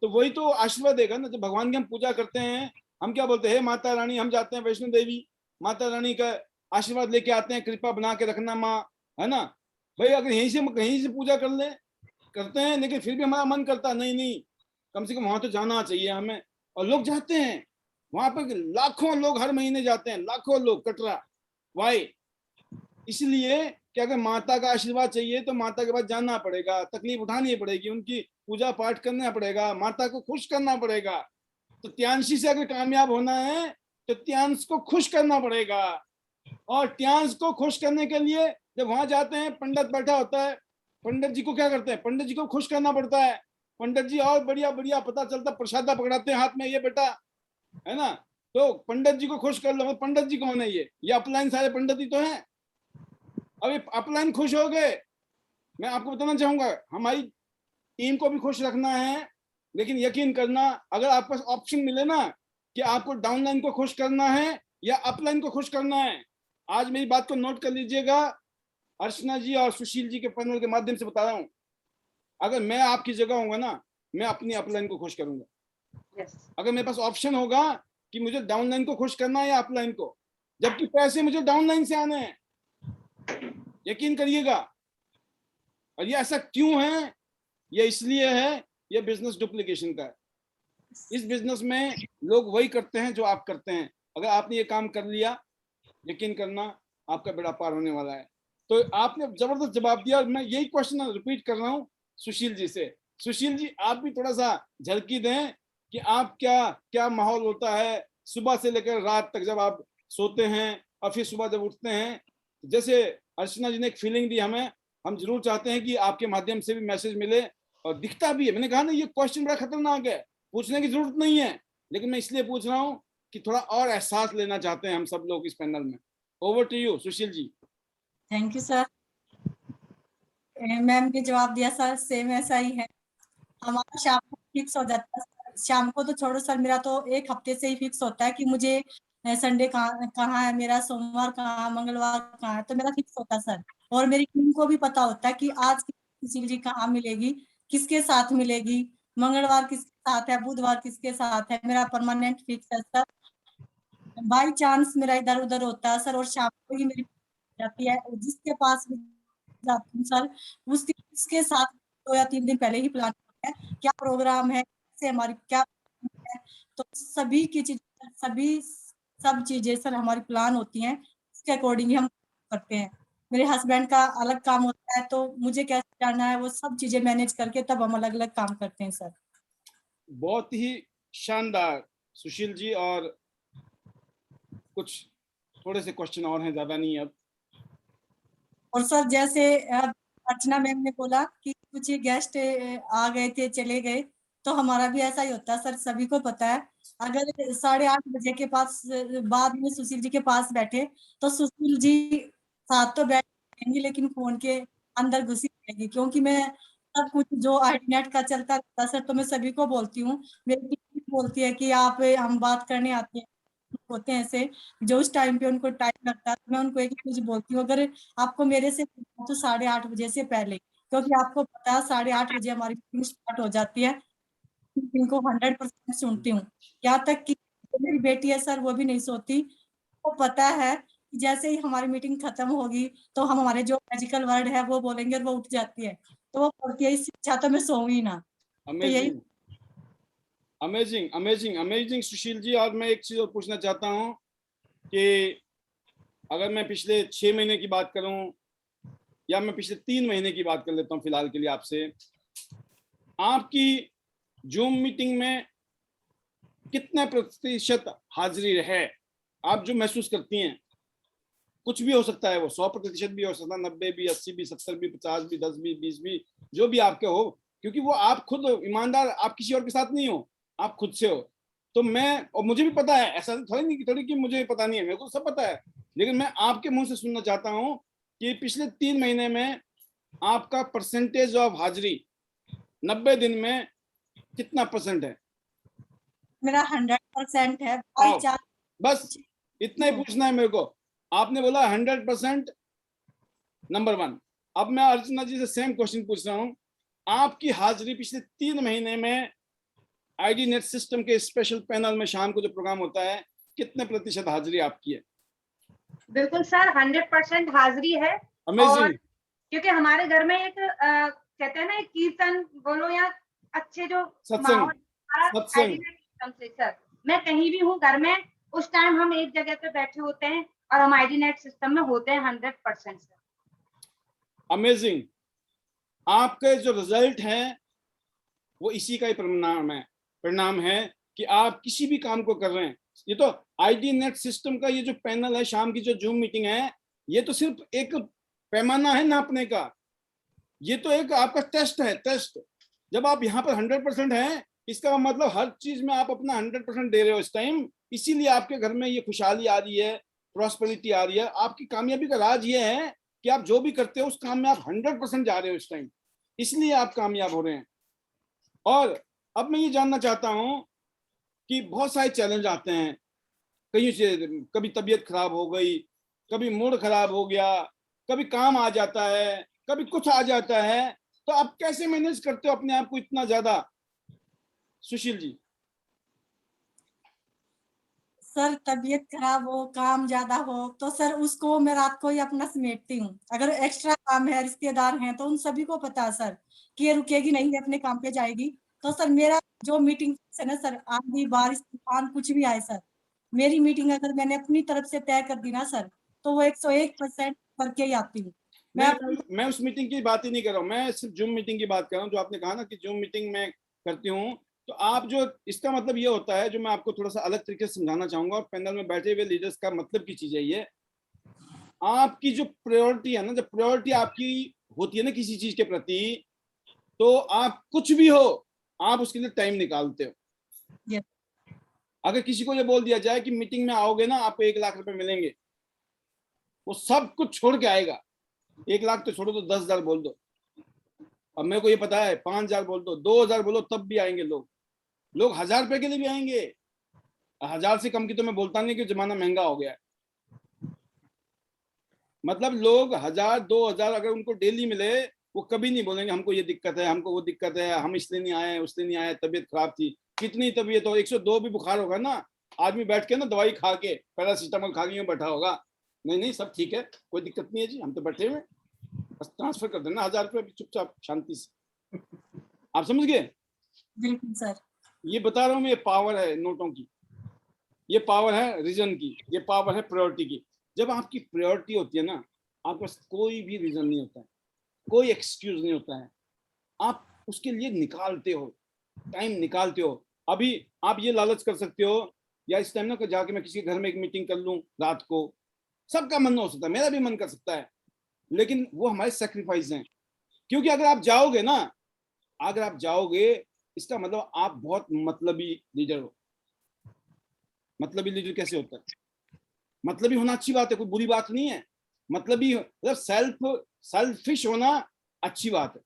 तो वही तो आशीर्वाद देगा ना। जब भगवान की हम पूजा करते हैं, हम क्या बोलते हैं, हे माता रानी, हम जाते हैं वैष्णो देवी, माता रानी का आशीर्वाद लेके आते हैं, कृपा बना के रखना माँ, है ना भाई। अगर कहीं से पूजा कर ले करते हैं, लेकिन फिर भी हमारा मन करता नहीं नहीं, कम से कम वहां तो जाना चाहिए हमें। और लोग जाते हैं वहां पर, लाखों लोग हर महीने जाते हैं, लाखों लोग कटरा। वाई? इसलिए कि अगर माता का आशीर्वाद चाहिए तो माता के पास जाना पड़ेगा, तकलीफ उठानी पड़ेगी, उनकी पूजा पाठ करना पड़ेगा, माता को खुश करना पड़ेगा। तो त्यांशी से अगर कामयाब होना है तो त्यांश को खुश करना पड़ेगा। और त्यांश को खुश करने के लिए जब वहां जाते हैं, पंडित बैठा होता है, पंडित जी को क्या करते हैं, पंडित जी को खुश करना पड़ता है। पंडित जी और बढ़िया बढ़िया पता चलता, प्रसादा पकड़ाते हैं हाथ में, ये बेटा, है ना। तो पंडित जी को खुश कर लो। पंडित जी कौन है? ये अपलाइन सारे पंडित ही तो हैं। अब ये अपलाइन खुश हो गए, मैं आपको बताना चाहूंगा, हमारी टीम को भी खुश रखना है। लेकिन यकीन करना, अगर आपके पास ऑप्शन मिले ना कि आपको डाउनलाइन को खुश करना है या अपलाइन को खुश करना है, आज मेरी बात को नोट कर लीजिएगा। अर्चना जी और सुशील जी के पैनल के माध्यम से बता रहा हूं, अगर मैं आपकी जगह होऊंगा ना, मैं अपनी अपलाइन को खुश करूंगा। यस अगर मेरे पास ऑप्शन होगा कि मुझे डाउनलाइन को खुश करना है या अपलाइन को, जबकि पैसे मुझे डाउनलाइन से आने हैं, यकीन करिएगा। और ये ऐसा क्यों है? ये इसलिए है, ये बिजनेस डुप्लीकेशन का है। इस बिजनेस में लोग वही करते हैं जो आप करते हैं। अगर आपने ये काम कर लिया, यकीन करना आपका बेड़ा पार होने वाला है। तो आपने जबरदस्त जवाब दिया, और मैं यही क्वेश्चन रिपीट कर रहा हूँ सुशील जी से। सुशील जी, आप भी थोड़ा सा झलकी दें कि आप क्या क्या माहौल होता है सुबह से लेकर रात तक, जब आप सोते हैं और फिर सुबह जब उठते हैं। जैसे अर्चना जी ने एक फीलिंग दी हमें, हम जरूर चाहते हैं कि आपके माध्यम से भी मैसेज मिले, और दिखता भी है। मैंने कहा ना, ये क्वेश्चन बड़ा खतरनाक है, पूछने की जरूरत नहीं है, लेकिन मैं इसलिए पूछ रहा हूँ कि थोड़ा और एहसास लेना चाहते हैं हम सब लोग इस पैनल में। Over to you Sushil ji. Thank you sir. Ma'am ने जवाब दिया सर, सेम ऐसा ही है। हमारा शाम को फिक्स हो जाता है। शाम को तो छोड़ो सर, मेरा तो एक हफ्ते से ही फिक्स होता है कि मुझे संडे कहाँ कहाँ है मेरा, सोमवार कहाँ, मंगलवार कहाँ है, तो मेरा फिक्स होता है सर। और मेरी टीम को भी पता होता है कि आज सुशील जी कहाँ मिलेगी, किसके साथ मिलेगी, मंगलवार किसके साथ है, बुधवार किसके साथ है। मेरा परमानेंट फिक्स है सर। बाई चांस मेरा इधर उधर होता है सर, और शाम को ही मेरी जाती है। जिसके पास भी जाती हूँ सर, उसके साथ 2 या 3 दिन पहले ही प्लान करते हैं क्या प्रोग्राम है, से हमारी क्या है। तो सभी की चीज, सभी सब चीजें सर हमारी प्लान होती हैं, उसके अकॉर्डिंग ही हम करते हैं। मेरे हस्बैंड का अलग काम होता है, तो मुझे कैसे जाना है वो सब चीजें मैनेज करके तब हम अलग अलग काम करते हैं सर। बहुत ही शानदार सुशील जी। और कुछ थोड़े से क्वेश्चन और हैं, ज्यादा नहीं अब। और सर जैसे अर्चना मैम ने बोला कि कुछ गेस्ट आ गए थे चले गए, तो हमारा भी ऐसा ही होता है सर, सभी को पता है। अगर 8:30 बजे के पास बाद में सुशील जी के पास बैठे, तो सुशील जी साथ तो बैठेंगे लेकिन फोन के अंदर घुसी रहेंगी, क्योंकि मैं सब कुछ जो आईनेट का चलता रहता है सर, तो मैं सभी को बोलती हूँ। मेरी टीम बोलती है कि आप हम बात करने आते हैं, होते हैं ऐसे जो उस टाइम पे उनको टाइम लगता है, तो मैं उनको एक ही चीज बोलती हूँ, अगर आपको मेरे से तो 8:30 बजे से पहले, क्योंकि आपको पता है 8:30 बजे हमारी मीटिंग स्टार्ट हो जाती है। इनको 100% सुनती हूँ, यहाँ तक कि जो मेरी बेटी है सर वो भी नहीं सोती। वो पता है कि जैसे ही हमारी मीटिंग खत्म होगी, तो हम हमारे जो मैजिकल वर्ड है वो बोलेंगे और वो उठ जाती है, तो वो बोलती है इससे अच्छा तो मैं सोऊं ही ना। तो यही amazing amazing amazing amazing Sushil ji. और मैं एक चीज और पूछना चाहता हूँ कि अगर मैं पिछले 6 महीने की बात करूं, या मैं पिछले 3 महीने की बात कर लेता हूं फिलहाल के लिए आपसे, आपकी जूम मीटिंग में कितने प्रतिशत हाजिरी है? आप जो महसूस करती हैं, कुछ भी हो सकता है, वो 100% भी हो सकता है, 90 भी, 80 भी, 70 भी, 50 भी, 10 भी, 20 भी, जो भी आपके हो, क्योंकि वो आप खुद ईमानदार, आप किसी और के साथ नहीं हो, आप खुद से हो। तो मैं, और मुझे भी पता है, ऐसा थोड़ी नहीं थोड़ी कि मुझे पता नहीं है, मेरे को सब पता है, लेकिन मैं आपके मुंह से सुनना चाहता हूँ कि पिछले 3 महीने में आपका परसेंटेज ऑफ हाजिरी 90 दिन में कितना परसेंट है? मेरा 100% है बाई आओ, चांस। बस इतना ही पूछना है मेरे को। आपने बोला 100%, नंबर 1। अब मैं अर्चना जी से सेम क्वेश्चन पूछ रहा हूँ, आपकी हाजिरी पिछले 3 महीने में आईडी नेट सिस्टम के स्पेशल पैनल में शाम को जो प्रोग्राम होता है, कितने प्रतिशत हाजिरी आपकी है? बिल्कुल सर 100% हाजिरी है। और अमेजिंग। क्योंकि हमारे घर में एक कहते हैं ना एक कीर्तन बोलो या अच्छे जो सत्संग, माहौल हमारा सत्संग। आईडी सिस्टम से सर, मैं कहीं भी हूँ घर में, उस टाइम हम एक जगह पे बैठे होते हैं और हम आईडी नेट सिस्टम में होते हैं 100% सर। अमेजिंग। आपके जो रिजल्ट हैं वो इसी का ही परिणाम है कि आप किसी भी काम को कर रहे हैं। ये तो आईडी नेट सिस्टम का ये जो पैनल है, शाम की जो जूम मीटिंग है, ये तो सिर्फ एक पैमाना है नापने का। ये तो एक आपका टेस्ट है, टेस्ट। जब आप यहाँ पर 100% हैं, इसका मतलब हर चीज में आप अपना 100% दे रहे हो इस टाइम, इसीलिए आपके घर में ये खुशहाली आ रही है, प्रॉस्पेरिटी आ रही है। आपकी कामयाबी का राज ये है कि आप जो भी करते हो उस काम में आप 100% जा रहे हो इस टाइम, इसलिए आप कामयाब हो रहे हैं। और अब मैं ये जानना चाहता हूँ कि बहुत सारे चैलेंज आते हैं कहीं से, कभी तबीयत खराब हो गई, कभी मूड खराब हो गया, कभी काम आ जाता है, कभी कुछ आ जाता है, तो आप कैसे मैनेज करते हो अपने आप को इतना ज्यादा, सुशील जी? सर तबीयत खराब हो, काम ज्यादा हो, तो सर उसको मैं रात को ही अपना समेटती हूँ। अगर एक्स्ट्रा काम है, रिश्तेदार हैं, तो उन सभी को पता है सर कि ये रुकेगी नहीं, ये अपने काम पे जाएगी। तो सर मेरा जो मीटिंग है ना सर, आंधी बारिश तूफान कुछ भी आए सर, मेरी मीटिंग अगर मैंने अपनी तरफ से तय कर दी ना सर, तो वो 101% करके ही आती हूँ मैं। नहीं, मैं उस मीटिंग की बात ही नहीं कर रहा हूँ, मैं सिर्फ जूम मीटिंग की बात कर रहा हूँ। जो आपने कहा ना कि जूम मीटिंग में करती हूँ, तो आप जो, इसका मतलब ये होता है, जो मैं आपको थोड़ा सा अलग तरीके से समझाना चाहूंगा, और पैनल में बैठे हुए लीडर्स का मतलब की चीज है ये, आपकी जो प्रायोरिटी है ना, जब प्रायोरिटी आपकी होती है ना किसी चीज के प्रति, तो आप कुछ भी हो, आप उसके लिए टाइम निकालते हो। Yes. अगर किसी को ये बोल दिया जाए कि मीटिंग में आओगे ना आपको 1 लाख रुपए मिलेंगे, वो सब कुछ छोड़ के आएगा। 1 लाख तो छोड़ो, तो 10,000 बोल दो, अब मेरे को ये पता है 5,000 बोल दो, 2,000 बोलो, तब भी आएंगे लोग। लोग 1,000 रुपए के लिए भी आएंगे। 1,000 से कम की तो मैं बोलता नहीं, कि जमाना महंगा हो गया है। मतलब लोग 1,000 2,000 अगर उनको डेली मिले, वो कभी नहीं बोलेंगे हमको ये दिक्कत है, हमको वो दिक्कत है, हम इसलिए नहीं आए, उसलिए नहीं आए, तबीयत खराब थी। कितनी तबीयत हो, 102 भी बुखार होगा ना, आदमी बैठ के ना दवाई खा के, पैरासीटामोल खा के बैठा होगा, नहीं नहीं सब ठीक है, कोई दिक्कत नहीं है जी, हम तो बैठे हुए, बस ट्रांसफर कर देना 1,000 रुपये चुपचाप शांति से। आप समझ गए? बिल्कुल सर। ये बता रहा हूँ मैं, ये पावर है नोटों की, ये पावर है रीजन की, ये पावर है प्रायोरिटी की। जब आपकी प्रायोरिटी होती है ना, आपके पास कोई भी रीजन नहीं होता है, कोई एक्सक्यूज नहीं होता है, आप उसके लिए निकालते हो, टाइम निकालते हो। अभी आप ये लालच कर सकते हो, या इस टाइम ना जाके मैं किसी के घर में एक मीटिंग कर लूं रात को, सबका मन हो सकता है, मेरा भी मन कर सकता है, लेकिन वो हमारे सेक्रीफाइस हैं। क्योंकि अगर आप जाओगे ना, अगर आप जाओगे, इसका मतलब आप बहुत मतलबी लीडर हो। मतलबी लीडर कैसे होता है? मतलबी होना अच्छी बात है, कोई बुरी बात नहीं है। मतलबी मतलब सेल्फिश होना अच्छी बात है,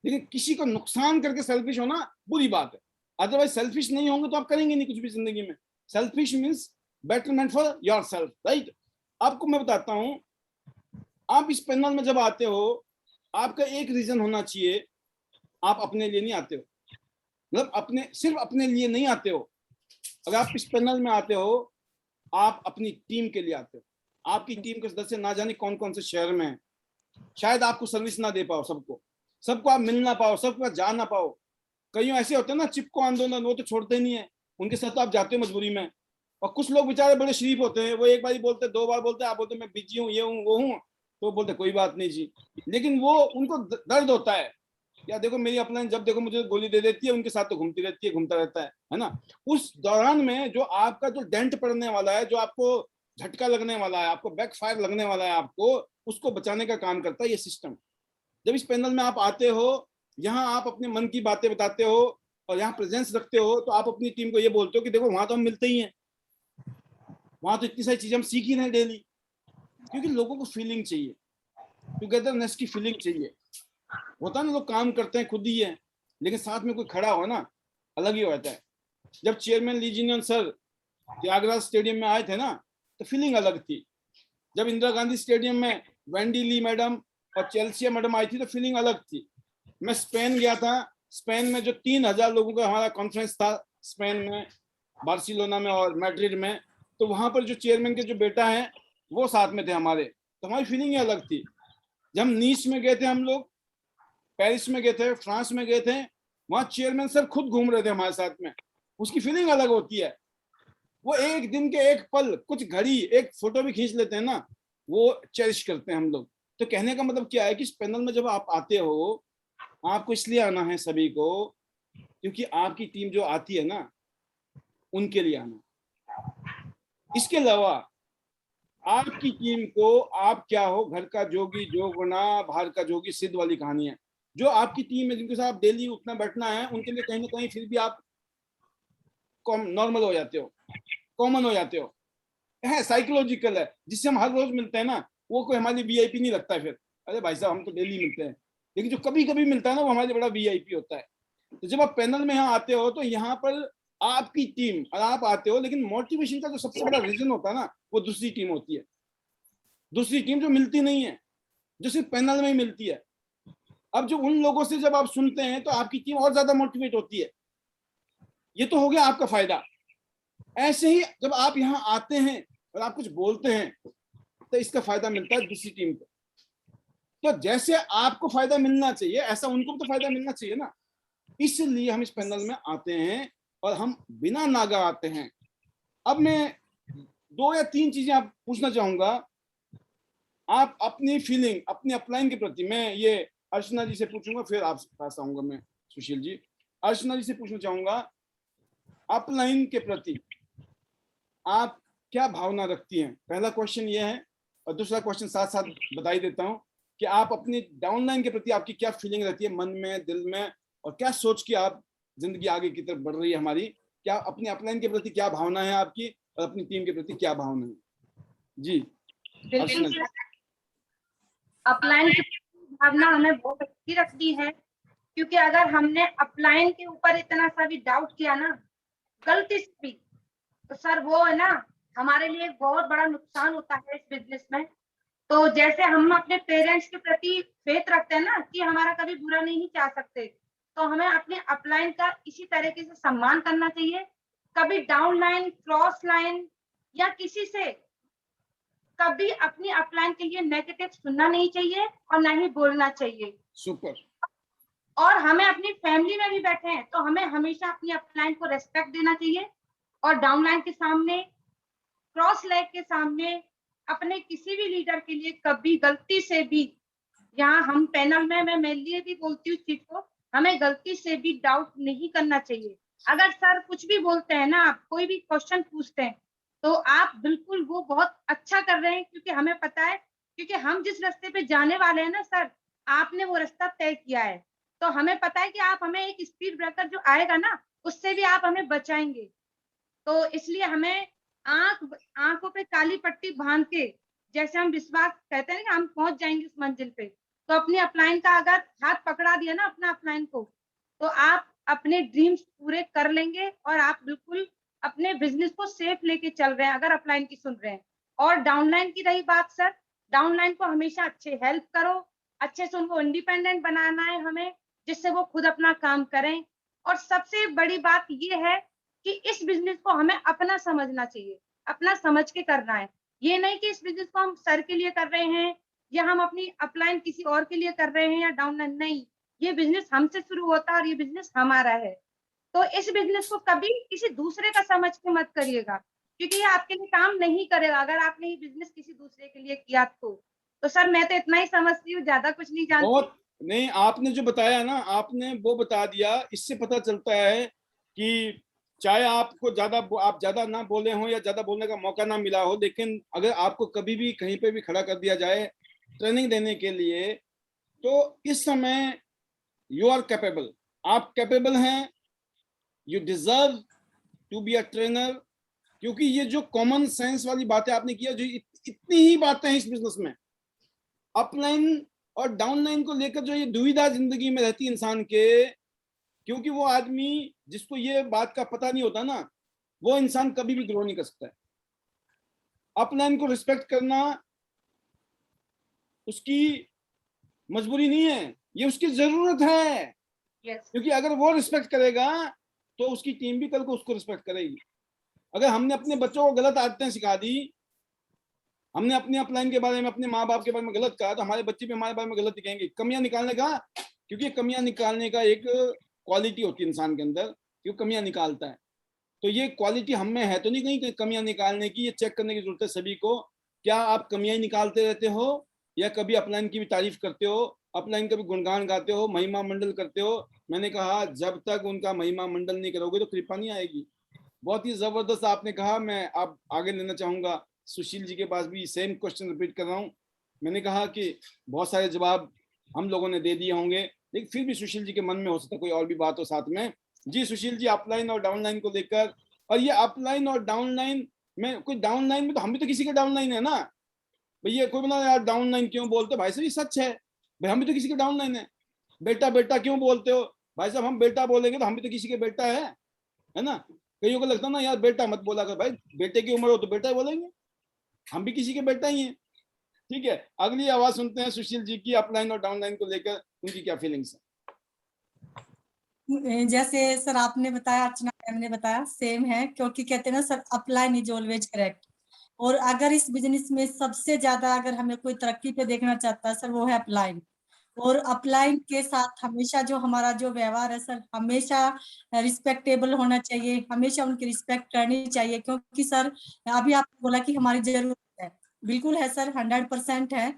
लेकिन किसी को नुकसान करके सेल्फिश होना बुरी बात है। अदरवाइज सेल्फिश नहीं होंगे तो आप करेंगे नहीं कुछ भी जिंदगी में। Selfish means betterment for your self, right? आपको मैं बताता हूं, आप इस पैनल में जब आते हो, आपका एक रीजन होना चाहिए, आप अपने लिए नहीं आते हो, मतलब अपने, सिर्फ अपने लिए नहीं आते हो। अगर आप इस पैनल में आते हो, आप अपनी टीम के लिए आते हो। आपकी टीम के सदस्य ना जाने कौन कौन से शहर में हैं, शायद आपको सर्विस ना दे पाओ, सबको आप मिल ना पाओ, सबको जा ना पाओ। कईयों ऐसे होते हैं ना चिपको आंदोलन, वो तो छोड़ते नहीं है, उनके साथ तो आप जाते हो मजबूरी में। और कुछ लोग बेचारे बड़े शरीफ होते हैं, वो एक बार ही बोलते, 2 बार बोलते, आप बोलते मैं बिजी हूँ, ये हूँ वो हूँ, तो बोलते कोई बात नहीं जी। लेकिन वो उनको दर्द होता है, या देखो मेरी अपलाइन जब देखो मुझे गोली दे देती है, उनके साथ तो घूमती रहती है, घूमता रहता है ना। उस दौरान में जो आपका जो डेंट पड़ने वाला है, जो आपको झटका लगने वाला है, आपको बैकफायर लगने वाला है, आपको उसको बचाने का काम करता है ये सिस्टम। जब इस पैनल में आप आते हो, यहाँ आप अपने मन की बातें बताते हो और यहाँ प्रेजेंस रखते हो, तो आप अपनी टीम को ये बोलते हो कि देखो वहां तो हम मिलते ही हैं, वहां तो इतनी सारी चीजें हम सीख ही रहे हैं डेली। क्योंकि लोगों को फीलिंग चाहिए, टुगेदरनेस की फीलिंग चाहिए। होता है ना, लोग काम करते हैं खुद ही है, लेकिन साथ में कोई खड़ा हो ना, अलग ही होता है। जब चेयरमैन ली जीनियन सर त्यागराज स्टेडियम में आए थे ना, तो फीलिंग अलग थी। जब इंदिरा गांधी स्टेडियम में वेंडी ली मैडम और चेल्सिया मैडम आई थी, तो फीलिंग अलग थी। मैं स्पेन गया था, स्पेन में जो 3,000 लोगों का हमारा कॉन्फ्रेंस था, स्पेन में बार्सिलोना में और मैड्रिड में, तो वहां पर जो चेयरमैन के जो बेटा है वो साथ में थे हमारे, तो हमारी फीलिंग ही अलग थी। जब हम नीस में गए थे, हम लोग पेरिस में गए थे, फ्रांस में गए थे, वहां चेयरमैन सर खुद घूम रहे थे हमारे साथ में, उसकी फीलिंग अलग होती है। वो एक दिन के एक पल, कुछ घड़ी, एक फोटो भी खींच लेते हैं ना, वो चेरिश करते हैं हम लोग। तो कहने का मतलब क्या है कि इस पैनल में जब आप आते हो, आपको इसलिए आना है सभी को, क्योंकि आपकी टीम जो आती है ना, उनके लिए आना। इसके अलावा आपकी टीम को, आप क्या हो, घर का जोगी जोगना बाहर का जोगी सिद्ध वाली कहानी है। जो आपकी टीम है, जिनके साथ डेली उठना बैठना है, उनके लिए कहीं ना कहीं फिर भी आप नॉर्मल हो जाते हो, कॉमन हो जाते हो, है साइकोलॉजिकल है। जिससे हम हर रोज मिलते हैं ना, वो कोई हमारी वीआईपी नहीं लगता है फिर, अरे भाई साहब हम तो डेली मिलते हैं। लेकिन जो कभी कभी मिलता है ना, वो हमारे लिए बड़ा वीआईपी होता है। तो जब आप पैनल में यहाँ आते हो, तो यहाँ पर आपकी टीम और आप आते हो, लेकिन मोटिवेशन का जो सबसे बड़ा रीजन होता है ना, वो दूसरी टीम होती है। दूसरी टीम जो मिलती नहीं है, जो सिर्फ पैनल में ही मिलती है। अब जो उन लोगों से जब आप सुनते हैं तो आपकी टीम और ज्यादा मोटिवेट होती है। ये तो हो गया आपका फायदा। ऐसे ही जब आप यहाँ आते हैं और आप कुछ बोलते हैं तो इसका फायदा मिलता है दूसरी टीम को। तो जैसे आपको फायदा मिलना चाहिए ऐसा उनको तो फायदा मिलना चाहिए ना, इसलिए हम इस पैनल में आते हैं और हम बिना नागा आते हैं। अब मैं 2 या 3 चीजें आप पूछना चाहूंगा। आप अपनी फीलिंग अपनी अपलाइन के प्रति, मैं ये अर्चना जी से पूछूंगा फिर आपसे पास आऊंगा मैं सुशील जी। अर्चना जी से पूछना चाहूंगा, अपलाइन के प्रति आप क्या भावना रखती हैं? पहला क्वेश्चन ये है, और दूसरा क्वेश्चन साथ साथ बता ही देता हूं कि आप अपनी डाउनलाइन के प्रति आपकी क्या फीलिंग रहती है मन में, दिल में, और क्या सोच के आप जिंदगी आगे की तरफ बढ़ रही है हमारी? क्या अपनी अपलाइन के प्रति क्या भावना है आपकी और अपनी टीम के प्रति क्या भावना है? जी अर्चना जी। अपलाइन की भावना हमें बहुत अच्छी रखती है, क्योंकि अगर हमने अपलाइन के ऊपर इतना सा भी डाउट किया ना गलती से भी, तो सर वो है ना हमारे लिए एक बहुत बड़ा नुकसान होता है इस बिजनेस में। तो जैसे हम अपने पेरेंट्स के प्रति फेथ रखते हैं ना कि हमारा कभी बुरा नहीं चाह सकते, तो हमें अपने अपलाइन का इसी तरीके से सम्मान करना चाहिए। कभी डाउन लाइन, क्रॉस लाइन या किसी से कभी अपनी अपलाइन के लिए नेगेटिव सुनना नहीं चाहिए और ना ही बोलना चाहिए। सुपर। और हमें अपनी फैमिली में भी बैठे हैं तो हमें हमेशा अपनी अपलाइन को रेस्पेक्ट देना चाहिए, और डाउनलाइन के सामने, क्रॉस लाइन के सामने अपने किसी भी लीडर के लिए कभी गलती से भी, यहाँ हम पैनल में मैं मेनली भी बोलती हूँ चीज को, हमें गलती से भी डाउट नहीं करना चाहिए। अगर सर कुछ भी बोलते हैं ना, आप कोई भी क्वेश्चन पूछते हैं तो आप बिल्कुल वो बहुत अच्छा कर रहे हैं, क्योंकि हमें पता है, क्योंकि हम जिस रास्ते पे जाने वाले हैं ना सर, आपने वो रास्ता तय किया है, तो हमें पता है कि आप हमें एक स्पीड ब्रेकर जो आएगा ना उससे भी आप हमें बचाएंगे। तो इसलिए हमें आंखों पे काली पट्टी बांध के, जैसे हम विश्वास कहते हैं कि हम पहुंच जाएंगे उस मंजिल पे, तो अपनी अपलाइन का अगर हाथ पकड़ा दिया ना अपना अपलाइन को, तो आप अपने ड्रीम्स पूरे कर लेंगे और आप बिल्कुल अपने बिजनेस को सेफ लेके चल रहे हैं अगर अपलाइन की सुन रहे हैं। और डाउनलाइन की रही बात सर, डाउनलाइन को हमेशा अच्छे हेल्प करो, अच्छे से उनको इंडिपेंडेंट बनाना है हमें, जिससे वो खुद अपना काम करें। और सबसे बड़ी बात ये है कि इस बिजनेस को हमें अपना समझना चाहिए, अपना समझ के करना है। ये नहीं कि इस बिजनेस को हम सर के लिए कर रहे हैं या हम अपनी अपलाइन किसी और के लिए कर रहे हैं या डाउनलाइन, नहीं, ये बिजनेस हमसे शुरू होता है और ये बिजनेस हमारा है। तो इस बिजनेस को कभी किसी दूसरे का समझ के मत करिएगा, क्योंकि ये आपके लिए काम नहीं करेगा अगर आपने ये बिजनेस किसी दूसरे के लिए किया तो सर मैं तो इतना ही समझती हूँ, ज्यादा कुछ नहीं जानती। बहुत नहीं, आपने जो बताया ना आपने वो बता दिया, इससे पता चलता है कि चाहे आपको आप ज्यादा ना बोले हो या ज्यादा बोलने का मौका ना मिला हो, लेकिन अगर आपको कभी भी कहीं पे भी खड़ा कर दिया जाए ट्रेनिंग देने के लिए, तो इस समय यू आर कैपेबल, आप कैपेबल हैं, you deserve to be a trainer. क्योंकि ये जो कॉमन सेंस वाली बातें आपने किया, जो इतनी ही बातें हैं इस बिजनेस में, अपलाइन और डाउनलाइन को लेकर जो ये दुविधा जिंदगी में रहती है इंसान के, क्योंकि वो आदमी जिसको ये बात का पता नहीं होता ना, वो इंसान कभी भी ग्रो नहीं कर सकता है। अपलाइन को रिस्पेक्ट करना उसकी मजबूरी नहीं है, ये उसकी जरूरत है। क्योंकि अगर वो रिस्पेक्ट करेगा तो उसकी टीम भी कल को उसको रिस्पेक्ट करेगी। अगर हमने अपने बच्चों को गलत आदतें सिखा दी, हमने अपने अपलाइन के बारे में, अपने माँ बाप के बारे में गलत कहा, तो हमारे बच्चे भी हमारे बारे में गलत कहेंगे। कमियां निकालने का, क्योंकि कमियां निकालने का एक क्वालिटी होती है इंसान के अंदर, जो कमियां निकालता है, तो ये क्वालिटी हम में है तो नहीं कहीं कमियां निकालने की। ये चेक करने की जरूरत है सभी को, क्या आप कमियां निकालते रहते हो या कभी अपलाइन की भी तारीफ करते हो, अपलाइन का भी गुणगान गाते हो, महिमा मंडल करते हो। मैंने कहा जब तक उनका महिमा मंडल नहीं करोगे तो कृपा नहीं आएगी। बहुत ही जबरदस्त आपने कहा। मैं अब आगे लेना चाहूंगा सुशील जी के पास भी सेम क्वेश्चन रिपीट कर रहा हूँ। मैंने कहा कि बहुत सारे जवाब हम लोगों ने दे दिए होंगे, लेकिन फिर भी सुशील जी के मन में हो सकता है कोई और भी बात हो साथ में। जी सुशील जी, अपलाइन और डाउनलाइन को लेकर, और ये अपलाइन और डाउनलाइन में, कोई डाउनलाइन में तो हम भी तो किसी के डाउनलाइन है ना भैया। कोई बोला यार डाउनलाइन क्यों बोलते हो, भाई साहब ये सच है भाई, हम भी तो किसी के डाउनलाइन है। बेटा बेटा क्यों बोलते हो, भाई साहब हम बेटा बोलेंगे तो हम भी तो किसी के बेटा है ना। कईयों को लगता ना यार बेटा मत बोला कर, भाई बेटे की उम्र हो तो बेटा बोलेंगे, हम भी किसी के बेटा ही हैं। ठीक है, अगली आवाज सुनते हैं सुशील जी की, अपलाइन और डाउनलाइन को लेकर उनकी क्या फीलिंग्स है। जैसे सर आपने बताया, अर्चना मैम ने बताया, सेम है, क्योंकि कहते हैं ना sir, upline is always correct. और अगर इस बिजनेस में सबसे ज्यादा अगर हमें कोई तरक्की पे देखना चाहता है सर, वो है अपलाइन। और अपलाइन के साथ हमेशा जो हमारा जो व्यवहार है सर, हमेशा रिस्पेक्टेबल होना चाहिए, हमेशा उनकी रिस्पेक्ट करनी चाहिए। क्योंकि सर अभी आपने बोला कि हमारी जरूरत है, बिल्कुल है सर, 100% है।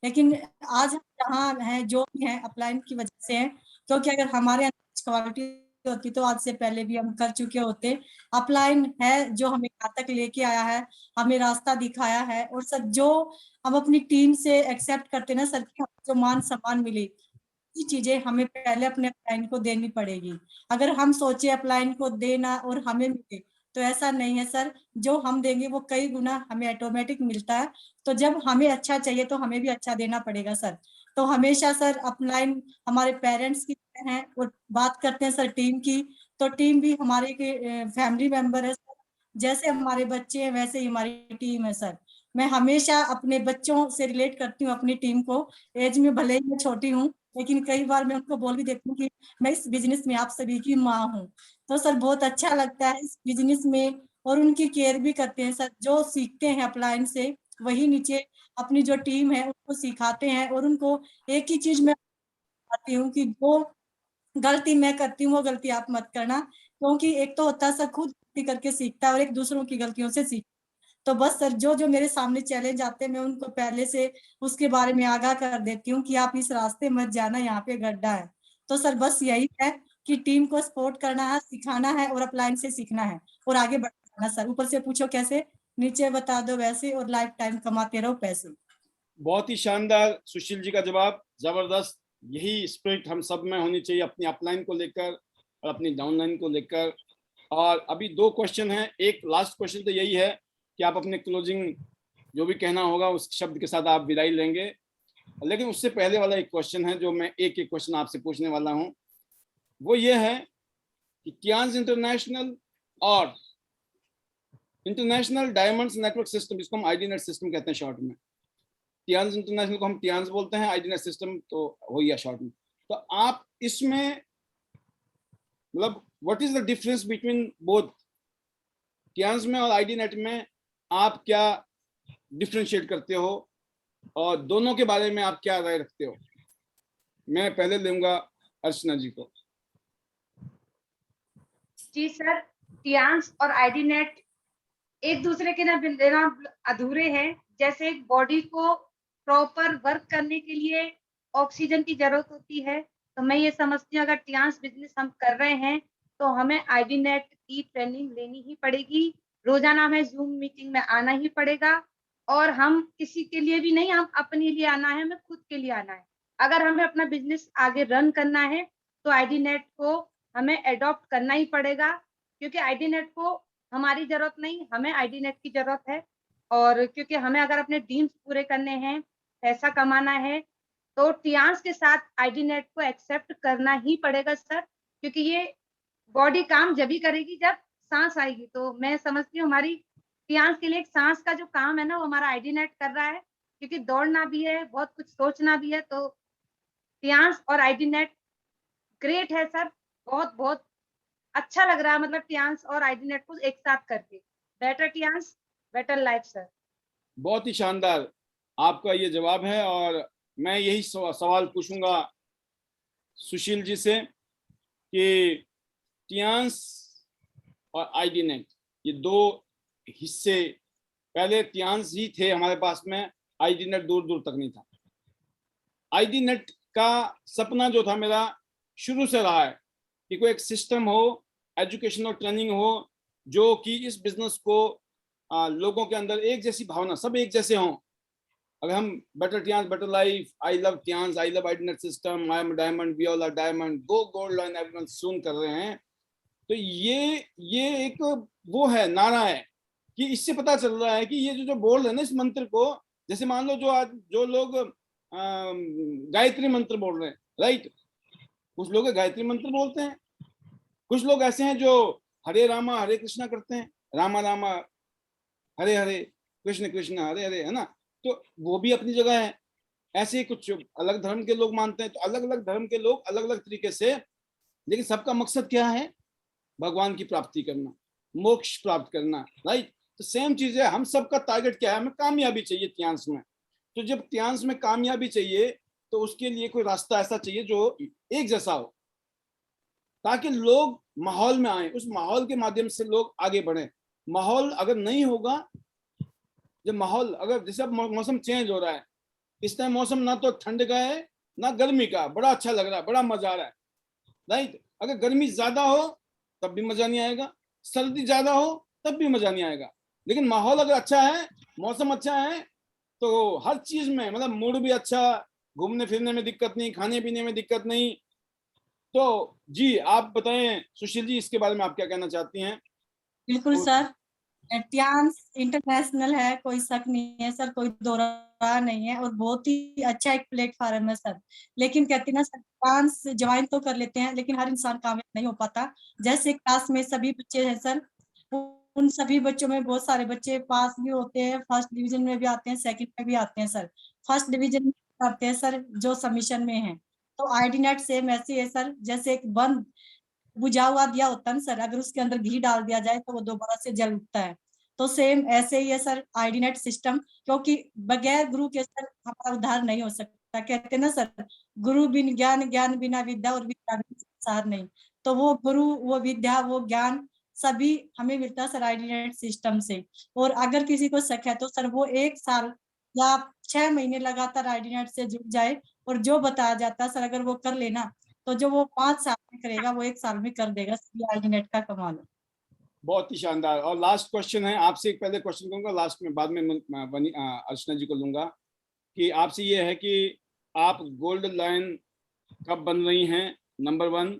लेकिन आज हम जहाँ हैं, जो भी हैं, अपलाइन की वजह से है। क्योंकि अगर हमारे अंदर क्वालिटी होती तो आज से पहले भी हम कर चुके होते। अपलाइन है जो हमें यहाँ तक लेके आया है, हमें रास्ता दिखाया है। और सर जो हम अपनी टीम से एक्सेप्ट करते ना सर, कि हमें जो मान सम्मान मिले, ये चीजें हमें पहले अपने अपलाइन को देनी पड़ेगी। अगर हम सोचे अपलाइन को देना और हमें मिले, तो ऐसा नहीं है सर। जो हम देंगे वो कई गुना हमें ऑटोमेटिक मिलता है। तो जब हमें अच्छा चाहिए तो हमें भी अच्छा देना पड़ेगा सर। तो हमेशा सर अपलाइन हमारे पेरेंट्स की तरह है। और बात करते हैं सर टीम की, तो टीम भी हमारे के फैमिली मेंबर है सर। जैसे हमारे बच्चे हैं वैसे ही हमारी टीम है सर। मैं हमेशा अपने बच्चों से रिलेट करती हूँ अपनी टीम को। एज में भले ही मैं छोटी हूँ, लेकिन कई बार मैं उनको बोल भी देती हूँ कि मैं इस बिजनेस में आप सभी की माँ हूँ। तो सर बहुत अच्छा लगता है इस बिजनेस में। और उनकी केयर भी करते हैं सर, जो सीखते हैं अपलाइन से वही नीचे अपनी जो टीम है उनको सिखाते हैं। और उनको एक ही चीज मैं बताती हूँ कि जो गलती मैं करती हूँ वो गलती आप मत करना। क्योंकि एक तो होता है सर, खुद गलती करके सीखता है, और एक दूसरों की गलतियों से सीखता है। तो बस सर जो जो मेरे सामने चैलेंज आते हैं, मैं उनको पहले से उसके बारे में आगाह कर देती हूँ कि आप इस रास्ते मत जाना, यहाँ पे गड्ढा है। तो सर बस यही है कि टीम को सपोर्ट करना है, सिखाना है, और अपलाइन से सीखना है और आगे बढ़ना सर। ऊपर से पूछो कैसे, नीचे बता दो वैसे, और लाइफ टाइम कमाते रहो पैसे। बहुत ही शानदार सुशील जी का जवाब, जबरदस्त। यही स्पिरिट हम सब में होनी चाहिए, अपनी अपलाइन को लेकर और अपनी डाउनलाइन को लेकर। और अभी 2 क्वेश्चन हैं, एक लास्ट क्वेश्चन तो यही है कि आप अपने क्लोजिंग जो भी कहना होगा उस शब्द के साथ आप विदाई लेंगे। लेकिन उससे पहले वाला एक क्वेश्चन है जो मैं एक एक क्वेश्चन आपसे पूछने वाला हूँ, वो ये है कि टियांस इंटरनेशनल और इंटरनेशनल डायमंड्स नेटवर्क सिस्टम, जिसको हम आईडी नेट सिस्टम कहते हैं शॉर्ट में, टियांस इंटरनेशनल को हम टियांस बोलते हैं, आईडी नेट सिस्टम तो हो गया शॉर्ट में। तो आप इसमें मतलब what is the difference between both, Tiens में और आईडी नेट में आप क्या डिफ्रेंशिएट करते हो और दोनों के बारे में आप क्या राय रखते हो। मैं पहले दूंगा अर्चना जी को। जी सर, टियांस और आईडी नेट एक दूसरे के बिना अधूरे हैं। जैसे एक बॉडी को प्रॉपर वर्क करने के लिए ऑक्सीजन की जरूरत होती है, तो मैं ये समझती हूँ अगर टियांस बिजनेस हम कर रहे हैं तो हमें आईडी नेट की ट्रेनिंग लेनी ही पड़ेगी। रोजाना हमें जूम मीटिंग में आना ही पड़ेगा। और हम किसी के लिए भी नहीं, हम अपने लिए आना है, हमें खुद के लिए आना है। अगर हमें अपना बिजनेस आगे रन करना है तो आईडी नेट को हमें एडॉप्ट करना ही पड़ेगा। क्योंकि आईडी नेट को हमारी जरूरत नहीं, हमें आईडी नेट की जरूरत है। और क्योंकि हमें अगर अपने ड्रीम्स पूरे करने हैं, पैसा कमाना है, तो टियांस के साथ आईडी नेट को एक्सेप्ट करना ही पड़ेगा सर। क्योंकि ये बॉडी काम जब ही करेगी जब सांस आएगी। तो मैं समझती हूँ हमारी टियांस के लिए एक सांस का जो काम है ना, वो हमारा आईडी नेट कर रहा है। क्योंकि दौड़ना भी है, बहुत कुछ सोचना भी है। तो टियांस और आईडी नेट ग्रेट है सर। बहुत बहुत अच्छा लग रहा है, मतलब टियांस और आईडी नेट को एक साथ करके। Better Tiens, better life sir. बहुत ही शानदार आपका ये जवाब है। और मैं यही सवाल पूछूंगा सुशील जी से कि टियांस और आईडी नेट, ये 2 हिस्से, पहले टियांस ही थे हमारे पास में, आईडी नेट दूर दूर तक नहीं था। आईडी नेट का सपना जो था मेरा शुरू से रहा है कि कोई एक सिस्टम हो, एजुकेशन और ट्रेनिंग हो, जो कि इस बिजनेस को लोगों के अंदर एक जैसी भावना, सब एक जैसे हों। अगर हम better Tiens better life, I love Tiens, I love IDNet system, I am diamond, we all are diamond, go gold line everyone soon कर रहे हैं, तो ये एक वो है, नारा है कि इससे पता चल रहा है कि ये जो बोल रहे हैं ना इस मंत्र को, जैसे मान लो जो लोग गायत्री मंत्र बोल रहे हैं, राइट, कुछ लोग गायत्री मंत्र बोलते हैं, कुछ लोग ऐसे हैं जो हरे रामा हरे कृष्णा करते हैं, रामा रामा हरे हरे, कृष्ण कृष्ण हरे हरे, है ना। तो वो भी अपनी जगह है। ऐसे ही कुछ अलग धर्म के लोग मानते हैं, तो अलग अलग धर्म के लोग अलग अलग तरीके से, लेकिन सबका मकसद क्या है? भगवान की प्राप्ति करना, मोक्ष प्राप्त करना, राइट। तो सेम चीज है, हम सबका टारगेट क्या है? हमें कामयाबी चाहिए त्यांश में। तो जब त्यांश में कामयाबी चाहिए तो उसके लिए कोई रास्ता ऐसा चाहिए जो एक जैसा हो, ताकि लोग माहौल में आए, उस माहौल के माध्यम से लोग आगे बढ़े। माहौल अगर नहीं होगा, जब माहौल अगर जैसे अब मौसम चेंज हो रहा है, इस टाइम मौसम ना तो ठंड का है ना गर्मी का, बड़ा अच्छा लग रहा है, बड़ा मजा आ रहा है, राइट। अगर गर्मी ज्यादा हो तब भी मजा नहीं आएगा, सर्दी ज्यादा हो तब भी मजा नहीं आएगा। लेकिन माहौल अगर अच्छा है, मौसम अच्छा है, तो हर चीज में मतलब मूड भी अच्छा, घूमने फिरने में दिक्कत नहीं, खाने पीने में दिक्कत नहीं। तो जी आप बताएं सुशील जी, इसके बारे में आप क्या कहना चाहती हैं? बिल्कुल सर, त्यांश इंटरनेशनल है, कोई शक नहीं है सर, कोई दो राह नहीं है, और बहुत ही अच्छा एक प्लेटफॉर्म है सर। लेकिन कहते हैं ना सर, डांस ज्वाइन तो कर लेते हैं लेकिन हर इंसान कामयाब नहीं हो पाता। जैसे क्लास में सभी बच्चे हैं सर, उन सभी बच्चों में बहुत सारे बच्चे पास भी होते हैं, फर्स्ट डिवीजन में भी आते हैं, सेकंड में भी आते हैं सर। फर्स्ट डिवीजन में आते हैं सर जो सबमिशन में है, तो आईडी नेट सेम ऐसे है सर, जैसे एक बंद बुझा हुआ दिया होता है ना सर, अगर उसके अंदर घी डाल दिया जाए तो वो दोबारा से जल उठता है। तो सेम ऐसे ही है सर आईडी नेट सिस्टम, क्योंकि बगैर गुरु के सर हमारा उद्धार नहीं हो सकता। कहते हैं ना सर, गुरु बिन ज्ञान, ज्ञान बिना विद्या, और विद्या बिन संसार नहीं। तो वो गुरु, वो विद्या, वो ज्ञान सभी हमें मिलता है सर आईडी नेट सिस्टम से। और अगर किसी को शक है तो सर वो 1 साल या 6 महीने लगातार आईडी नेट से जुड़ जाए, और जो बताया जाता है सर अगर वो कर लेना, तो जो वो 5 साल में करेगा वो 1 साल में कर देगा। आईडी नेट का कमाल है। बहुत ही शानदार। और लास्ट क्वेश्चन है आपसे, एक पहले क्वेश्चन करूंगा, लास्ट में बाद में अर्चना जी को लूंगा, कि आपसे ये है कि आप गोल्ड लाइन कब बन रही हैं, नंबर 1,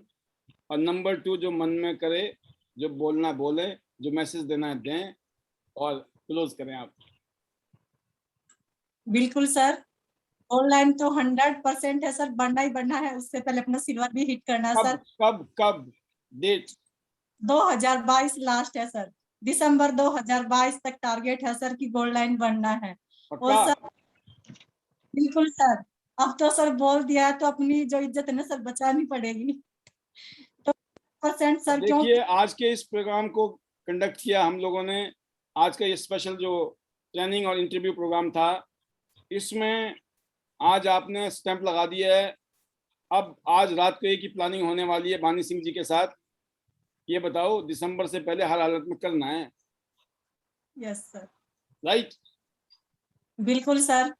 और नंबर 2 जो मन में करे, जो बोलना बोले, जो मैसेज देना है दें, और क्लोज करें आप। बिल्कुल सर, ऑनलाइन तो 100% है सर, बढ़ना ही बढ़ना है, उससे पहले अपना सिल्वर भी हिट करना है सर। कब डेट? 2022 लास्ट है सर, दिसंबर 2022 तक टारगेट है सर कि गोल्ड लाइन बढ़ना है। और पक्का? सर बिल्कुल सर, अब तो सर बोल दिया है तो अपनी जो इज्जत है ना सर बचानी पड़ेगी। तो परसेंट सर, क्यों देखिए, आज के इस प्रोग्राम को कंडक्ट किया हम लोगों ने, आज का ये स्पेशल जो ट्रेनिंग और इंटरव्यू प्रोग्राम था, इसमें आज आपने स्टैंप लगा दिया है। अब आज रात को एक ही प्लानिंग होने वाली है भानी सिंह जी के साथ। ये बताओ, दिसंबर से पहले हर हालत में करना है, यस सर, राइट? बिल्कुल सर,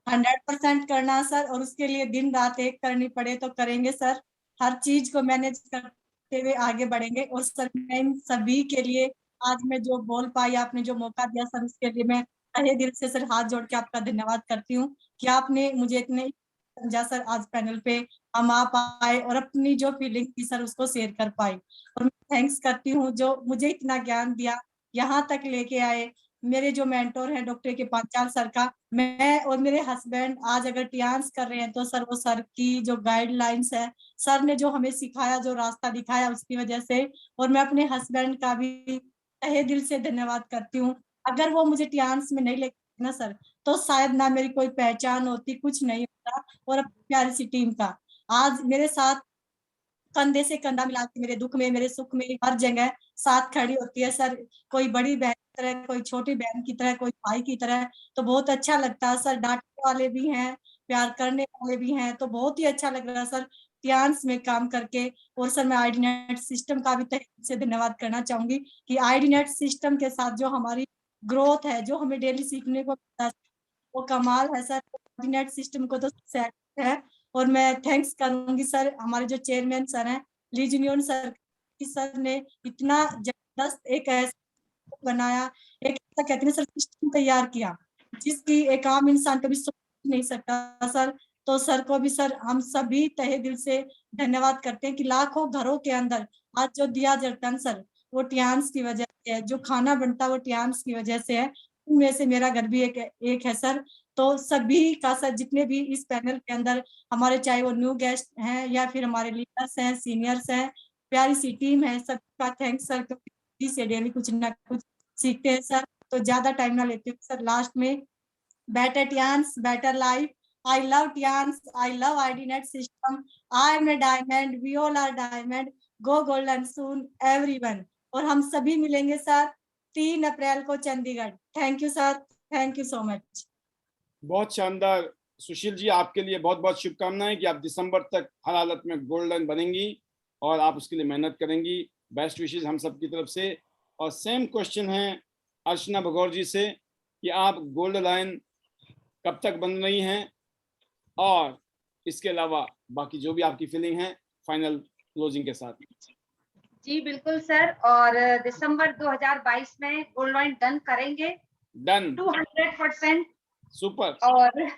100% करना है सर, और उसके लिए दिन रात एक करनी पड़े तो करेंगे सर। हर चीज को मैनेज करते हुए आगे बढ़ेंगे। और सर मैं इन सभी के लिए आज मैं जो बोल पाई, आपने जो मौका दिया सर, उसके लिए मैं तहे दिल से सर हाथ जोड़ के आपका धन्यवाद करती हूँ कि आपने मुझे इतने समझा सर। आज पैनल पे हम आ पाए और अपनी जो फीलिंग थी सर उसको शेयर कर पाए, और मैं थैंक्स करती हूँ जो मुझे इतना ज्ञान दिया, यहाँ तक लेके आए। मेरे जो मेंटोर हैं डॉक्टर के पांचाल सर का, मैं और मेरे हस्बैंड आज अगर टियान्स कर रहे हैं तो सर वो सर की जो गाइडलाइंस है, सर ने जो हमें सिखाया, जो रास्ता दिखाया, उसकी वजह से। और मैं अपने हस्बैंड का भी तहे दिल से धन्यवाद करती हूँ। अगर वो मुझे टियान्स में नहीं लेते ना सर, तो शायद ना मेरी कोई पहचान होती, कुछ नहीं होता। और अपनी प्यारी सी टीम का आज मेरे साथ कंधे से कंधा मिला के मेरे दुख में, मेरे सुख में हर जगह साथ खड़ी होती है सर। कोई बड़ी बहन की तरह, कोई छोटी बहन की तरह, कोई भाई की तरह। तो बहुत अच्छा लगता है सर, डांटने वाले भी हैं, प्यार करने वाले भी हैं, तो बहुत ही अच्छा लग रहा है सर टियान्स में काम करके। और सर मैं आईडी नेट सिस्टम का भी तहे दिल से धन्यवाद करना चाहूंगी कि आईडी नेट सिस्टम के साथ जो हमारी ग्रोथ है, जो हमें डेली सीखने को मिलता है, वो कमाल है सर। आईडी नेट सिस्टम को तो सेट है। और मैं थैंक्स करूंगी सर हमारे जो चेयरमैन सर हैं, लीजनियन सर, सर ने इतना जबरदस्त एक ऐसा बनाया, एक ऐसा कहते हैं सर सिस्टम तैयार किया जिसकी एक आम इंसान कभी सोच नहीं सकता सर। तो सर को भी सर हम सभी तहे दिल से धन्यवाद करते हैं कि लाखों घरों के अंदर आज जो दिया जलता है सर, वो टियान्स की वजह से है, जो खाना बनता है वो टियान्स की वजह से है। उनमें से मेरा घर भी एक है सर। तो सभी का सर, जितने भी इस पैनल के अंदर हमारे, चाहे वो न्यू गेस्ट हैं या फिर हमारे लीडर्स हैं, सीनियर्स हैं, प्यारी सी टीम है, सबका थैंक्स सर, क्योंकि से डेली कुछ ना कुछ सीखते हैं सर। तो ज्यादा टाइम ना लेते हुए सर लास्ट में better Tians, better life. I love Tians. I love IDNet system. I am a diamond. We all are diamond. Go golden soon, everyone. और हम सभी मिलेंगे सर 3 अप्रैल को Chandigarh. Thank you sir, thank you so much. बहुत शानदार सुशील जी, आपके लिए बहुत बहुत शुभकामनाएं कि आप दिसंबर तक हर हालत में गोल्डन बनेंगी और आप उसके लिए मेहनत करेंगी। बेस्ट विशेस हम सब की तरफ से। और सेम क्वेश्चन है अर्चना भगौर जी से कि आप गोल्ड लाइन कब तक बन रही हैं और इसके अलावा बाकी जो भी आपकी फीलिंग है फाइनल क्लोजिंग के साथ। जी बिल्कुल सर, और दिसंबर 2022 में गोल्ड लाइन डन करेंगे। डन 200%। सुपर। और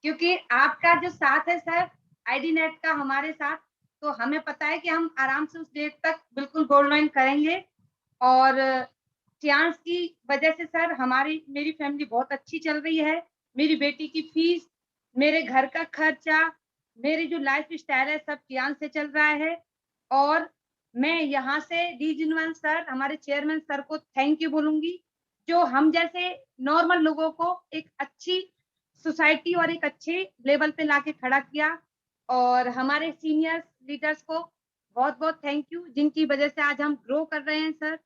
क्योंकि आपका जो साथ है सर IDNet का हमारे साथ, तो हमें पता है कि हम आराम से उस डेट तक बिल्कुल गोल्ड लाइन करेंगे। और चांस की वजह से सर मेरी फैमिली बहुत अच्छी चल रही है। मेरी बेटी की फीस, मेरे घर का खर्चा, मेरी जो लाइफ स्टाइल है सब चांस से चल रहा है। और मैं यहाँ से रीजन 1 सर हमारे चेयरमैन सर को थैंक यू बोलूंगी, जो हम जैसे नॉर्मल लोगों को एक अच्छी सोसाइटी और एक अच्छे लेवल पे लाके खड़ा किया। और हमारे सीनियर लीडर्स को बहुत बहुत थैंक यू, जिनकी वजह से आज हम ग्रो कर रहे हैं सर।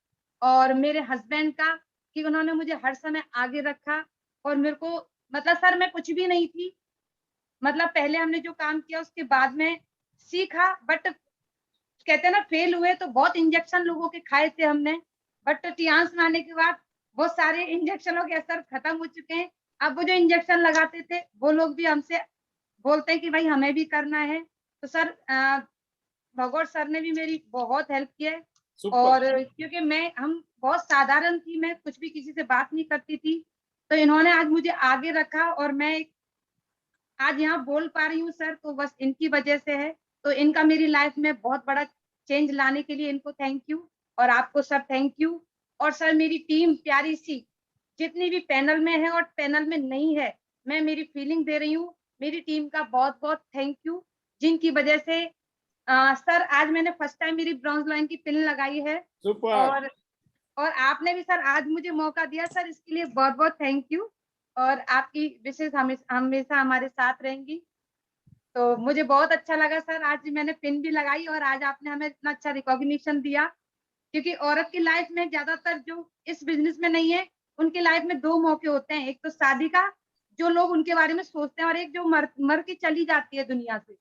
और मेरे हस्बैंड का कि उन्होंने मुझे हर समय आगे रखा। और मेरे को मतलब सर मैं कुछ भी नहीं थी, मतलब पहले हमने जो काम किया उसके बाद में सीखा, बट कहते हैं ना फेल हुए तो बहुत इंजेक्शन लोगों के खाए थे हमने, बट टियांस में आने के बाद वो सारे इंजेक्शनों के असर खत्म हो चुके हैं। अब वो जो इंजेक्शन लगाते थे वो लोग भी हमसे बोलते हैं कि भाई हमें भी करना है। तो सर भगौर सर ने भी मेरी बहुत हेल्प की है। और क्योंकि हम बहुत साधारण थी, मैं कुछ भी किसी से बात नहीं करती थी, तो इन्होंने आज मुझे आगे रखा और मैं आज यहाँ बोल पा रही हूँ सर, तो बस इनकी वजह से है। तो इनका मेरी लाइफ में बहुत बड़ा चेंज लाने के लिए इनको थैंक यू, और आपको सर थैंक यू। और सर मेरी टीम प्यारी सी जितनी भी पैनल में है और पैनल में नहीं है, मैं मेरी फीलिंग दे रही हूँ, मेरी टीम का बहुत बहुत थैंक यू, जिनकी वजह से सर आज मैंने फर्स्ट टाइम मेरी ब्रॉन्ज लाइन की पिन लगाई है। सुपर। और आपने भी सर आज मुझे मौका दिया सर, इसके लिए बहुत बहुत थैंक यू। और आपकी विशेष हमेशा हमारे साथ रहेंगी। तो मुझे बहुत अच्छा लगा सर, आज मैंने पिन भी लगाई और आज आपने हमें इतना अच्छा रिकॉग्निशन दिया। क्योंकि औरत की लाइफ में ज्यादातर जो इस बिजनेस में नहीं है, उनकी लाइफ में 2 मौके होते हैं, एक तो शादी का जो लोग उनके बारे में सोचते हैं, और एक जो मर के चली जाती है दुनिया से।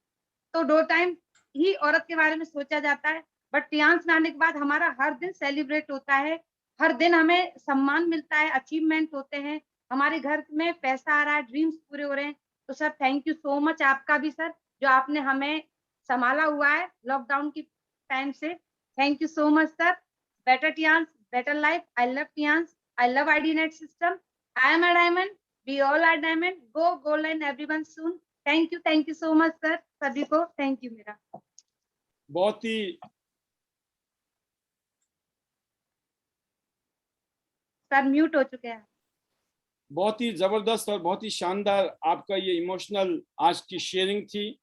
तो 2 टाइम ही औरत के बारे में सोचा जाता है। बट टियांस में आने के बाद हमारा हर दिन सेलिब्रेट होता है, हर दिन हमें सम्मान मिलता है, अचीवमेंट होते हैं, हमारे घर में पैसा आ रहा है, ड्रीम्स पूरे हो रहे हैं। तो sir thank you so much आपका भी सर, जो आपने हमें संभाला हुआ है लॉकडाउन की टाइम से। Thank you so much sir. Better Tiens, better life. I love Tiens, I love IDNet system. I am a diamond, we all are diamond. Go gold and everyone soon. Thank you so much sir, सभी को थैंक यू मेरा। बहुत ही सर म्यूट हो चुके हैं। बहुत ही जबरदस्त और बहुत ही शानदार आपका ये इमोशनल आज की शेयरिंग थी।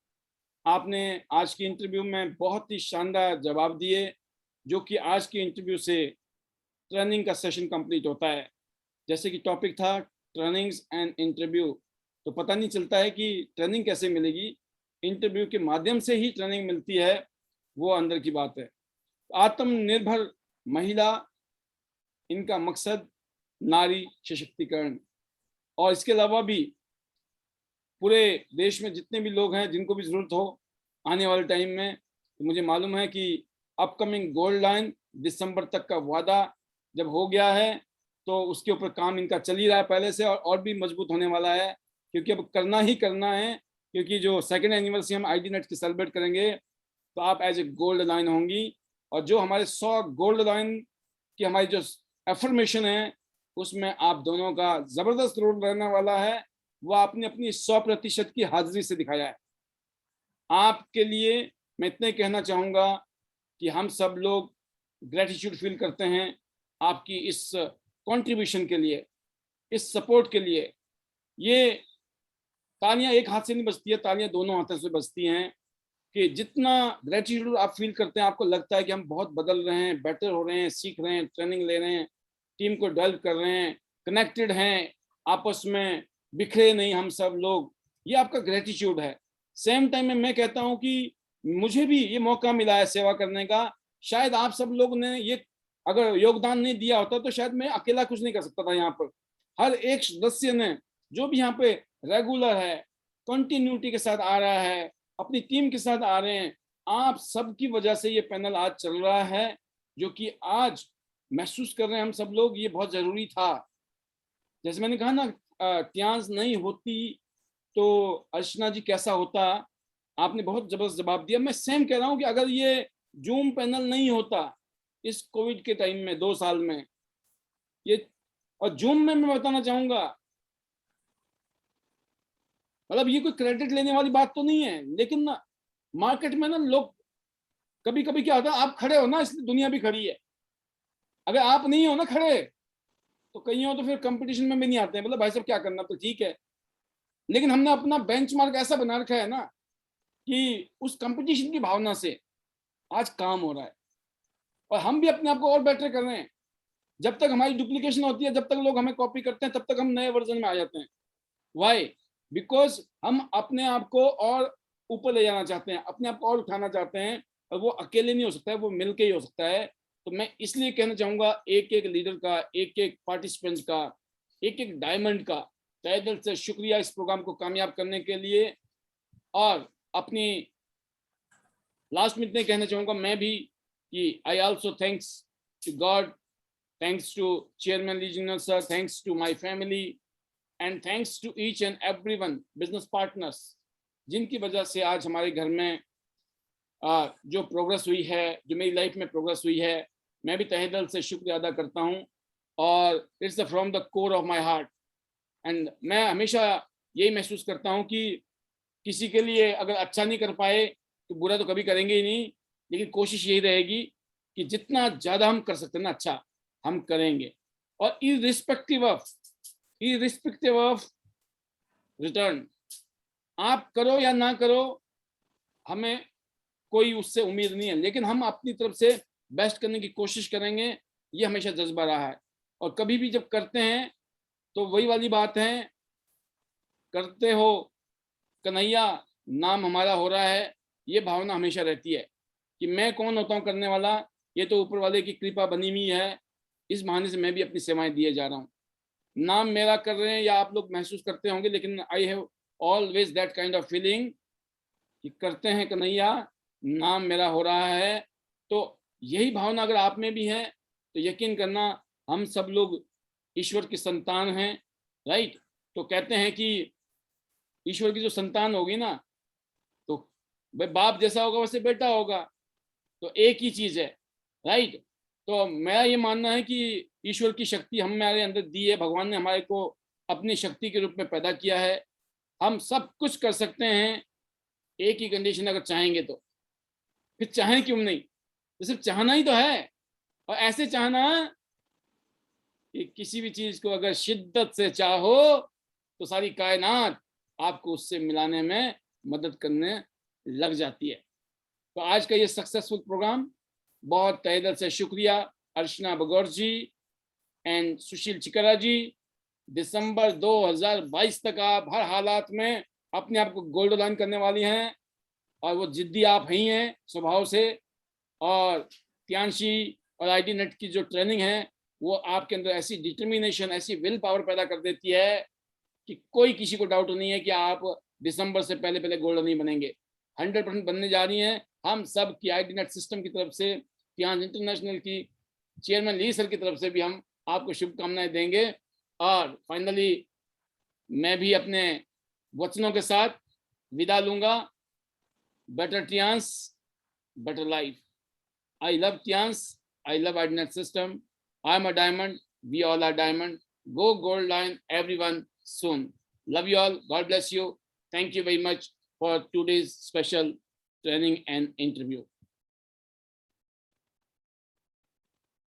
आपने आज की इंटरव्यू में बहुत ही शानदार जवाब दिए, जो कि आज की इंटरव्यू से ट्रेनिंग का सेशन कंप्लीट होता है। जैसे कि टॉपिक था ट्रेनिंग्स एंड इंटरव्यू, तो पता नहीं चलता है कि ट्रेनिंग कैसे मिलेगी, इंटरव्यू के माध्यम से ही ट्रेनिंग मिलती है, वो अंदर की बात है। आत्मनिर्भर महिला, इनका मकसद नारी सशक्तिकरण। और इसके अलावा भी पूरे देश में जितने भी लोग हैं जिनको भी जरूरत हो आने वाले टाइम में, तो मुझे मालूम है कि अपकमिंग गोल्ड लाइन दिसंबर तक का वादा जब हो गया है, तो उसके ऊपर काम इनका चल ही रहा है पहले से, और भी मजबूत होने वाला है, क्योंकि अब करना ही करना है। क्योंकि जो 2nd एनिवर्सरी हम IDNet की सेलिब्रेट करेंगे, तो आप एज ए गोल्ड लाइन होंगी। और जो हमारे 100 गोल्ड लाइन की हमारी जो एफर्मेशन है, उसमें आप दोनों का जबरदस्त रोल रहने वाला है। वो आपने अपनी 100% की हाजिरी से दिखाया है। आपके लिए मैं इतना ही कहना चाहूँगा कि हम सब लोग ग्रेटिट्यूड फील करते हैं आपकी इस कंट्रीब्यूशन के लिए, इस सपोर्ट के लिए। ये तालियां एक हाथ से नहीं बजती है, तालियां दोनों हाथों से बजती हैं। कि जितना ग्रेटिट्यूड आप फील करते हैं, आपको लगता है कि हम बहुत बदल रहे हैं, बेटर हो रहे हैं, सीख रहे हैं, ट्रेनिंग ले रहे हैं, टीम को डेवलप कर रहे हैं, कनेक्टेड हैं आपस में, बिखरे नहीं हम सब लोग, ये आपका ग्रेटिट्यूड है। सेम टाइम में मैं कहता हूं कि मुझे भी ये मौका मिला है सेवा करने का, शायद आप सब लोग ने ये अगर योगदान नहीं दिया होता तो शायद मैं अकेला कुछ नहीं कर सकता था। यहाँ पर हर एक सदस्य ने, जो भी यहाँ पे रेगुलर है, कंटिन्यूटी के साथ आ रहा है, अपनी टीम के साथ आ रहे हैं, आप सबकी वजह से ये पैनल आज चल रहा है, जो कि आज महसूस कर रहे हैं हम सब लोग, ये बहुत जरूरी था। जैसे मैंने कहा ना, ट्यांस नहीं होती तो अर्चना जी कैसा होता, आपने बहुत जबरदस्त जवाब दिया। मैं सेम कह रहा हूं कि अगर ये जूम पैनल नहीं होता इस कोविड के टाइम में 2 साल में, ये और जूम में मैं बताना चाहूंगा, मतलब ये कोई क्रेडिट लेने वाली बात तो नहीं है, लेकिन ना मार्केट में ना लोग कभी कभी क्या होता है, आप खड़े हो ना इसलिए दुनिया भी खड़ी है, अगर आप नहीं हो ना खड़े तो कहीं हो तो फिर कंपटीशन में भी नहीं आते हैं, मतलब भाई साहब क्या करना, तो ठीक है। लेकिन हमने अपना बेंचमार्क ऐसा बना रखा है ना कि उस कंपटीशन की भावना से आज काम हो रहा है, और हम भी अपने आप को और बेटर कर रहे हैं। जब तक हमारी डुप्लीकेशन होती है, जब तक लोग हमें कॉपी करते हैं, तब तक हम नए वर्जन में आ जाते हैं। वाई? बिकॉज हम अपने आप को और ऊपर ले जाना चाहते हैं, अपने आप को और उठाना चाहते हैं, और वो अकेले नहीं हो सकता है, वो मिलके ही हो सकता है। तो मैं इसलिए कहना चाहूंगा एक एक लीडर का, एक एक पार्टिसिपेंट का, एक एक डायमंड का तहे दिल से शुक्रिया इस प्रोग्राम को कामयाब करने के लिए। और अपनी लास्ट में इतने कहना चाहूंगा मैं भी कि I also thanks to God, thanks to Chairman Lee Jinal sir, thanks to my family, and thanks to each and everyone, business partners, जिनकी वजह से आज हमारे घर में जो प्रोग्रेस हुई है, जो मेरी लाइफ में प्रोग्रेस हुई है, मैं भी तहे दिल से शुक्रिया अदा करता हूं, और it's from the core of my heart. And मैं हमेशा यही महसूस करता हूं कि किसी के लिए अगर अच्छा नहीं कर पाए तो बुरा तो कभी करेंगे ही नहीं, लेकिन कोशिश यही रहेगी कि जितना ज़्यादा हम कर सकते हैं ना अच्छा हम करेंगे, और इररिस्पेक्टिव ऑफ रिटर्न, आप करो या ना करो, हमें कोई उससे उम्मीद नहीं है, लेकिन हम अपनी तरफ से बेस्ट करने की कोशिश करेंगे, ये हमेशा जज्बा रहा है। और कभी भी जब करते हैं तो वही वाली बात है, करते हो कन्हैया नाम हमारा हो रहा है, ये भावना हमेशा रहती है कि मैं कौन होता हूँ करने वाला, ये तो ऊपर वाले की कृपा बनी हुई है। इस बहाने से मैं भी अपनी सेवाएं दिए जा रहा हूँ, नाम मेरा कर रहे हैं, या आप लोग महसूस करते होंगे, लेकिन I have always that kind of feeling कि करते हैं कन्हैया नाम मेरा हो रहा है। तो यही भावना अगर आप में भी है तो यकीन करना हम सब लोग ईश्वर की संतान हैं, राइट। तो कहते हैं कि ईश्वर की जो संतान होगी ना, तो भाई बाप जैसा होगा वैसे बेटा होगा, तो एक ही चीज है, राइट। तो मेरा ये मानना है कि ईश्वर की शक्ति हमारे अंदर दी है, भगवान ने हमारे को अपनी शक्ति के रूप में पैदा किया है, हम सब कुछ कर सकते हैं, एक ही कंडीशन अगर चाहेंगे तो। फिर चाहें क्यों नहीं, तो सिर्फ चाहना ही तो है, और ऐसे चाहना कि किसी भी चीज को अगर शिद्दत से चाहो तो सारी कायनात आपको उससे मिलाने में मदद करने लग जाती है। तो आज का ये सक्सेसफुल प्रोग्राम, बहुत तहे दिल से शुक्रिया अर्चना बगौर जी एंड सुशील चिकरा जी। दिसंबर 2022 तक आप हर हालात में अपने आप को गोल्ड लाइन करने वाली हैं, और वो जिद्दी आप ही हैं स्वभाव से, और त्यांशी और आईटी नेट की जो ट्रेनिंग है वो आपके अंदर ऐसी डिटर्मिनेशन, ऐसी विल पावर पैदा कर देती है कि कोई किसी को डाउट नहीं है कि आप दिसंबर से पहले पहले गोल्ड नहीं बनेंगे, 100% बनने जा रही हैं। हम सब की आईटी नेट सिस्टम की तरफ से, ट्यांस इंटरनेशनल की चेयरमैन ली सर की तरफ से भी हम आपको शुभकामनाएं देंगे। और फाइनली मैं भी अपने वचनों के साथ विदा लूंगा। Better Tiens, better life. I love TIANS. I love AIDNET system. I'm a diamond. We all are diamond. Go gold line, everyone, soon. Love you all. God bless you. Thank you very much for today's special training and interview.